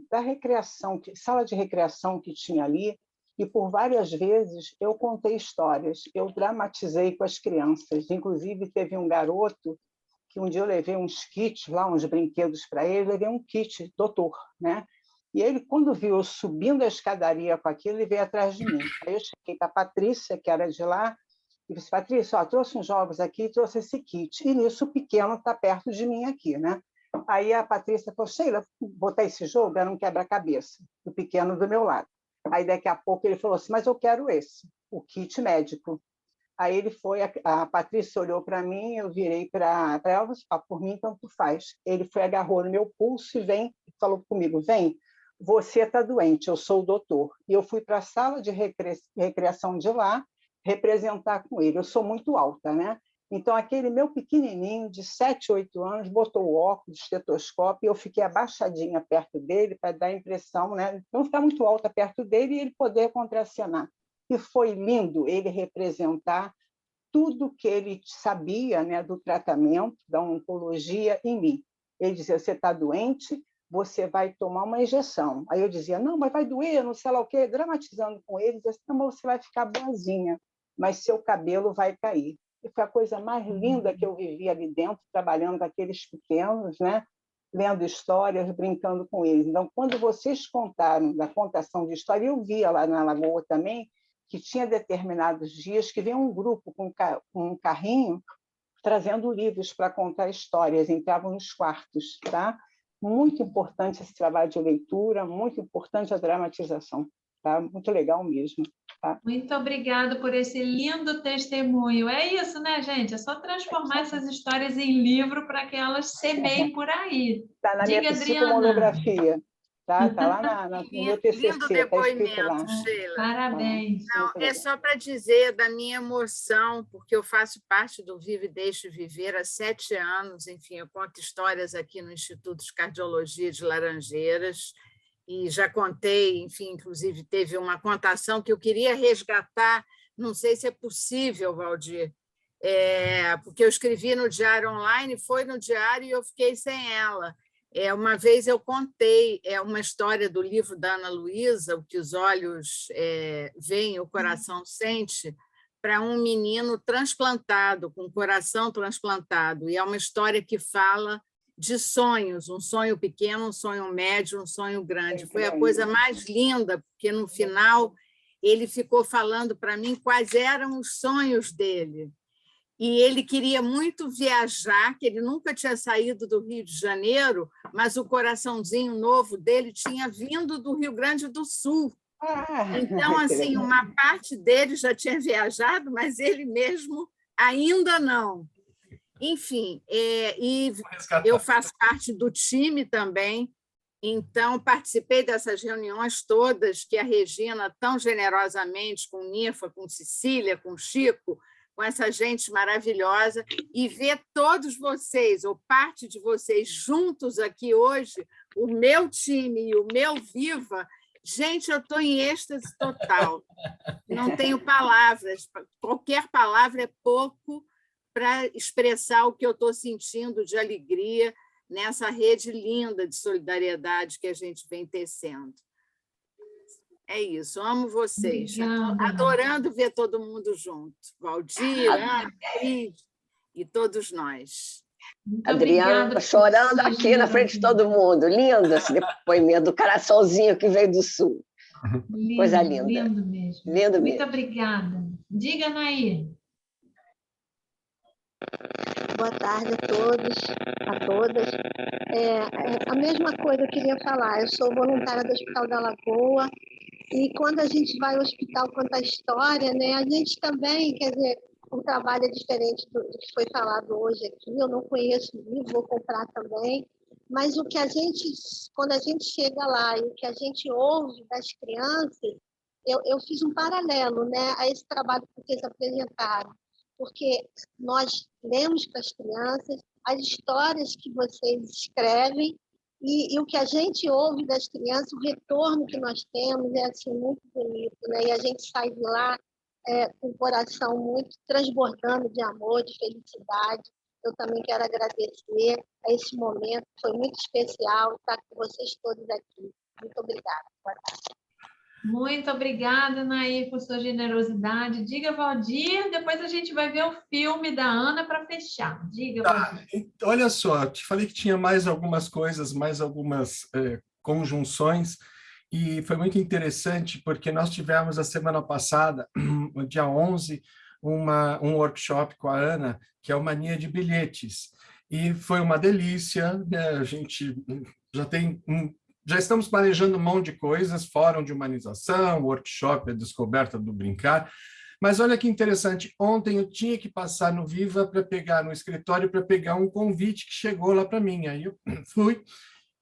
da recreação, sala de recreação que tinha ali, e por várias vezes eu contei histórias, eu dramatizei com as crianças. Inclusive, teve um garoto que um dia eu levei uns kits lá, uns brinquedos para ele, levei um kit, doutor, né? E ele, quando viu eu subindo a escadaria com aquilo, ele veio atrás de mim. Aí eu cheguei para a Patrícia, que era de lá, e disse: Patrícia, ó, trouxe uns jogos aqui e trouxe esse kit. E nisso o pequeno está perto de mim aqui, né? Aí a Patrícia falou: Sheila, botar esse jogo era um quebra-cabeça, o pequeno do meu lado. Aí daqui a pouco ele falou assim: mas eu quero esse, o kit médico. Aí ele foi, a Patrícia olhou para mim, eu virei para ela, por mim tanto faz. Ele foi, agarrou no meu pulso e falou comigo: vem, você está doente, eu sou o doutor. E eu fui para a sala de recreação de lá representar com ele. Eu sou muito alta, né? Então, aquele meu pequenininho, de 7, 8 anos, botou o óculos, estetoscópio, e eu fiquei abaixadinha perto dele para dar a impressão, né? Não ficar muito alta perto dele e ele poder contracenar. E foi lindo ele representar tudo que ele sabia, né, do tratamento, da oncologia em mim. Ele dizia: você está doente, você vai tomar uma injeção. Aí eu dizia: não, mas vai doer, não sei lá o quê, dramatizando com ele, dizia: não, mas você vai ficar boazinha, mas seu cabelo vai cair. E foi a coisa mais linda que eu vivi ali dentro, trabalhando com aqueles pequenos, né? Lendo histórias, brincando com eles. Então, quando vocês contaram da contação de história, eu via lá na Lagoa também que tinha determinados dias que vinha um grupo com um carrinho trazendo livros para contar histórias, entravam nos quartos. Tá? Muito importante esse trabalho de leitura, muito importante a dramatização. Tá? Muito legal mesmo. Tá? Muito obrigada por esse lindo testemunho. É isso, né, gente? É só transformar essas histórias em livro para que elas semeiem por aí. Está na minha psicomonografia. Tá lá no meu TCC. Lindo depoimento lá. Sheila. Parabéns. Não, é só para dizer da minha emoção, porque eu faço parte do Vive e Deixe Viver há 7 anos. Enfim, eu conto histórias aqui no Instituto de Cardiologia de Laranjeiras, e já contei, enfim, inclusive teve uma contação que eu queria resgatar, não sei se é possível, Valdir, porque eu escrevi no Diário Online, foi no Diário e eu fiquei sem ela. Uma vez eu contei uma história do livro da Ana Luísa, O que os olhos veem, o coração sente, para um menino transplantado, com o coração transplantado. E é uma história que fala de sonhos, um sonho pequeno, um sonho médio, um sonho grande. Foi a coisa mais linda, porque no final ele ficou falando para mim quais eram os sonhos dele. E ele queria muito viajar, que ele nunca tinha saído do Rio de Janeiro, mas o coraçãozinho novo dele tinha vindo do Rio Grande do Sul. Então, assim, uma parte dele já tinha viajado, mas ele mesmo ainda não. Enfim, e eu faço parte do time também, então participei dessas reuniões todas que a Regina, tão generosamente, com Ninfa, com Cecília, com Chico, com essa gente maravilhosa, e ver todos vocês, ou parte de vocês, juntos aqui hoje, o meu time e o meu Viva, gente, eu estou em êxtase total. Não tenho palavras, qualquer palavra é pouco para expressar o que eu estou sentindo de alegria nessa rede linda de solidariedade que a gente vem tecendo. É isso, amo vocês. Estou adorando ver todo mundo junto. Valdir, Ana, Cris e todos nós. Adriana chorando aqui na frente de todo mundo. Lindo esse depoimento do coraçãozinho que veio do Sul. Lindo, coisa linda. Lindo mesmo. Lindo Muito mesmo. obrigada. Diga, Nair. Boa tarde a todos, a todas. A mesma coisa eu queria falar. Eu sou voluntária do Hospital da Lagoa e quando a gente vai ao hospital contar a história, né, a gente também, quer dizer, o trabalho é diferente do que foi falado hoje aqui. Eu não conheço o livro, vou comprar também. Mas o que a gente, quando a gente chega lá e o que a gente ouve das crianças, eu fiz um paralelo, né, a esse trabalho que vocês apresentaram, porque nós lemos para as crianças as histórias que vocês escrevem e o que a gente ouve das crianças, o retorno que nós temos é assim, muito bonito, né? E a gente sai de lá com o coração muito transbordando de amor, de felicidade. Eu também quero agradecer a esse momento, foi muito especial estar com vocês todos aqui. Muito obrigada. Boa tarde. Muito obrigada, Nair, por sua generosidade. Diga, Valdir, depois a gente vai ver o filme da Ana para fechar. Diga, Valdir. Olha só, te falei que tinha mais algumas coisas, mais algumas conjunções, e foi muito interessante, porque nós tivemos a semana passada, no dia 11, um workshop com a Ana, que é o Mania de Bilhetes, e foi uma delícia, né? A gente já estamos planejando um monte de coisas, fórum de humanização, workshop, a descoberta do brincar, mas olha que interessante, ontem eu tinha que passar no Viva para pegar, no escritório, para pegar um convite que chegou lá para mim, aí eu fui,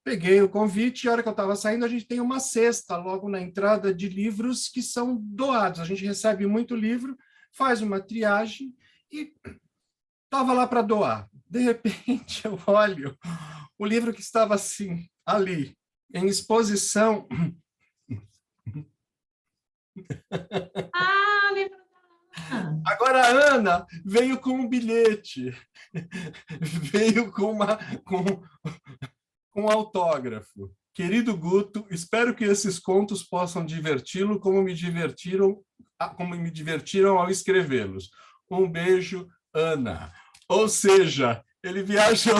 peguei o convite e a hora que eu estava saindo, a gente tem uma cesta logo na entrada de livros que são doados, a gente recebe muito livro, faz uma triagem e estava lá para doar. De repente, eu olho o livro que estava assim, ali, em exposição. Agora a Ana veio com um bilhete, veio com um autógrafo. Querido Guto, espero que esses contos possam diverti-lo como me divertiram ao escrevê-los. Um beijo, Ana. Ou seja, ele viajou.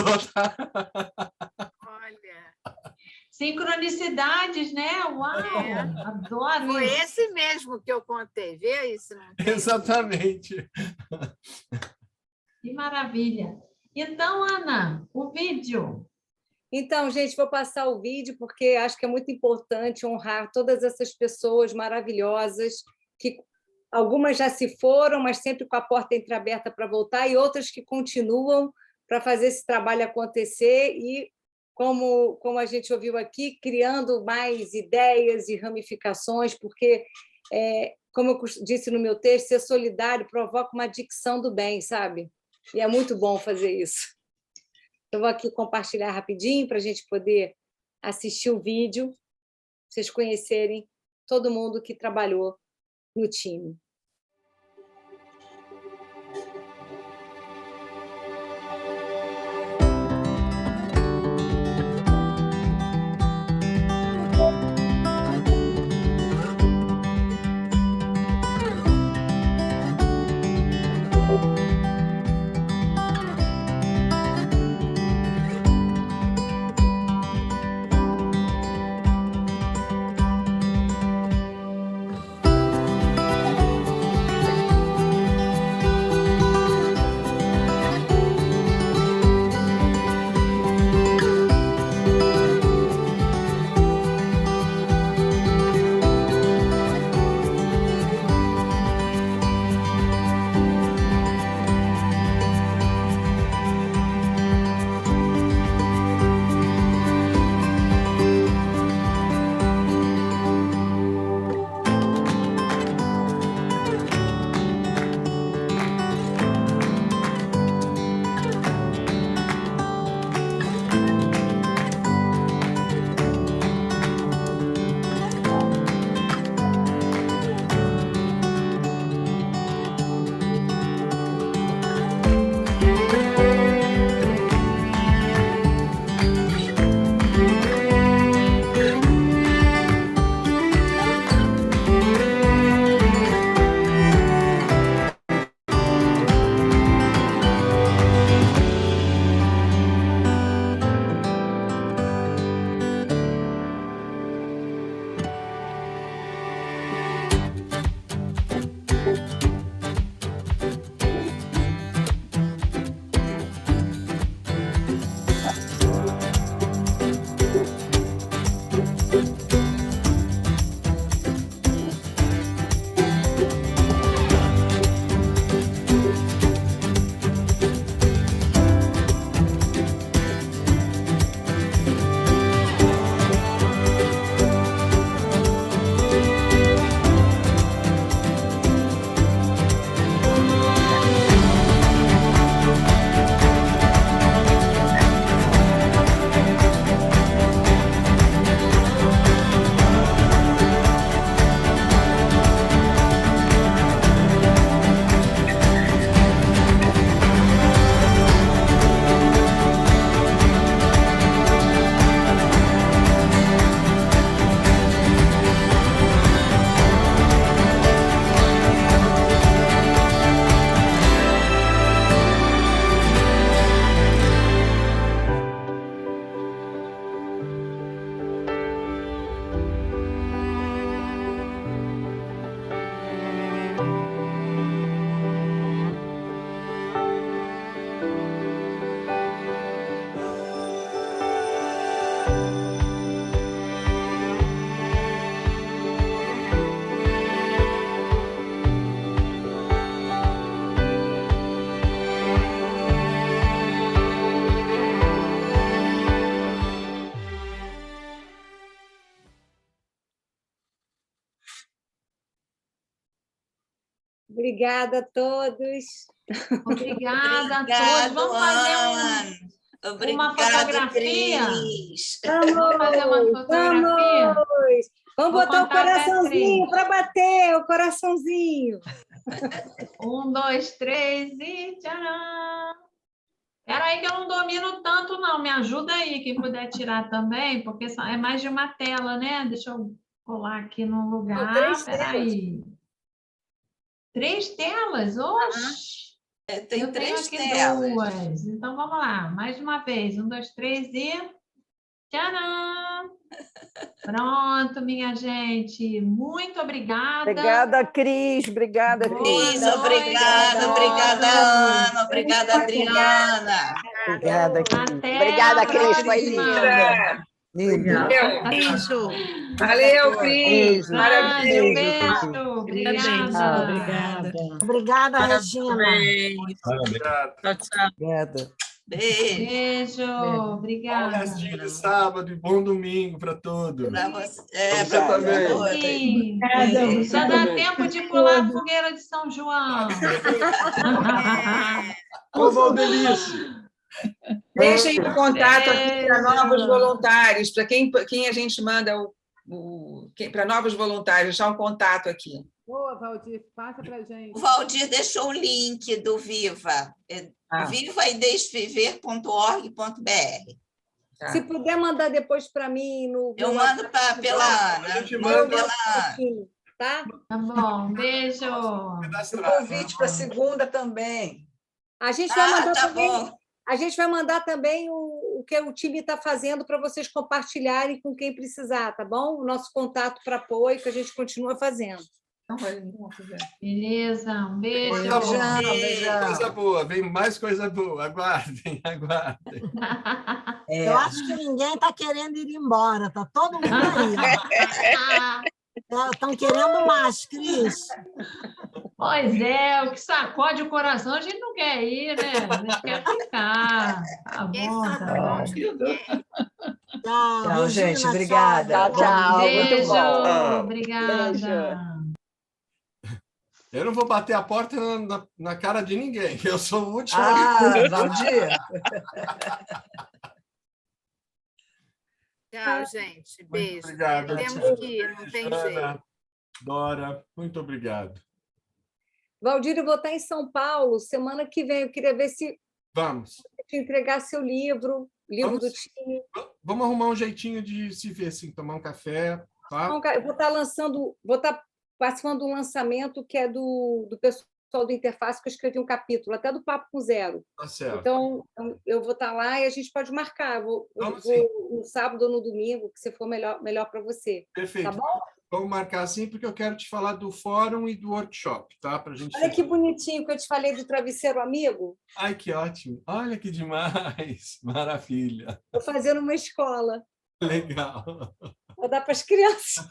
Sincronicidades, né? Uau! Adoro Foi isso. esse mesmo que eu contei. Vê isso. Exatamente. Que maravilha. Então, Ana, o vídeo. Então, gente, vou passar o vídeo porque acho que é muito importante honrar todas essas pessoas maravilhosas que algumas já se foram, mas sempre com a porta entreaberta para voltar, e outras que continuam para fazer esse trabalho acontecer e, como a gente ouviu aqui, criando mais ideias e ramificações, porque, como eu disse no meu texto, ser solidário provoca uma dicção do bem, sabe? E é muito bom fazer isso. Eu vou aqui compartilhar rapidinho para a gente poder assistir o vídeo, para vocês conhecerem todo mundo que trabalhou no time. Obrigada a todos. Obrigada a todos. Vamos fazer uma fotografia? Vamos fazer uma fotografia? Vamos botar o coraçãozinho para bater, o coraçãozinho. 1, 2, 3 e tcharam! Espera aí que eu não domino tanto, não. Me ajuda aí, quem puder tirar também, porque é mais de uma tela, né? Deixa eu colar aqui no lugar. Espera aí. 3 telas? Oxi! Tem eu 3 tenho aqui telas. 2. Então, vamos lá. Mais uma vez. 1, 2, 3 e... Tcharam! Pronto, minha gente. Muito obrigada. Obrigada, Cris. Obrigada, Cris. Obrigada, Ana. Obrigada, Adriana. Obrigada, Cris. Obrigada, Cris. Foi lindo. Beijo. Valeu, Cris. Maravilha. Beijo. Obrigada. Obrigada, Regina. Tchau, tchau. Obrigada. Beijo. Obrigada. Restinho de sábado e bom domingo para todos. Para você, você também. Já dá tempo de pular a fogueira de São João. Ô, Valdelice. Deixem o contato aqui para novos voluntários, para quem a gente manda para novos voluntários, deixar um contato aqui. Boa, Valdir, passa para a gente. O Valdir deixou o link do Viva, vivaidesdeviver.org.br. Se puder mandar depois para mim no. Eu mando pela Ana. Tá? Tá bom, beijo. O convite para segunda também. A gente vai mandar tá também. Bom. A gente vai mandar também o que o time está fazendo para vocês compartilharem com quem precisar, tá bom? O nosso contato para apoio que a gente continua fazendo. Beleza, um beijo. Coisa boa, vem mais coisa boa. Aguardem, aguardem. Eu acho que ninguém está querendo ir embora, tá todo mundo aí. Estão querendo mais, Cris. Pois é, o que sacode o coração a gente não quer ir, né? A gente quer ficar. Tá bom, tá bom. Tchau, gente. Obrigada. Tchau. Beijo, Muito obrigada. Beijo. Eu não vou bater a porta na cara de ninguém, eu sou o último. Valdir. Tchau, gente. Beijo. Obrigado. Temos que ir, não tem jeito. Dora, muito obrigado. Valdir, eu vou estar em São Paulo semana que vem. Eu queria ver se Vamos. te entregar seu livro do time. Vamos arrumar um jeitinho de se ver, assim, tomar um café. Tá? Eu vou estar participando de um lançamento que é do pessoal do Interface, que eu escrevi um capítulo, até do Papo com Zero. Tá certo. Então, eu vou estar lá e a gente pode marcar. Eu vou no sábado ou no domingo, que se for melhor para você. Perfeito. Tá bom? Vamos marcar assim, porque eu quero te falar do fórum e do workshop, tá? Pra gente. Olha que bonitinho que eu te falei do travesseiro amigo. Ai, que ótimo. Olha que demais. Maravilha. Estou fazendo uma escola. Legal. Vou dar para as crianças.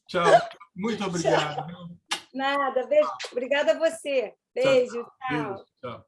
Tchau. Muito obrigado. Nada, beijo. Obrigada a você. Beijo, tchau. Beijo, tchau.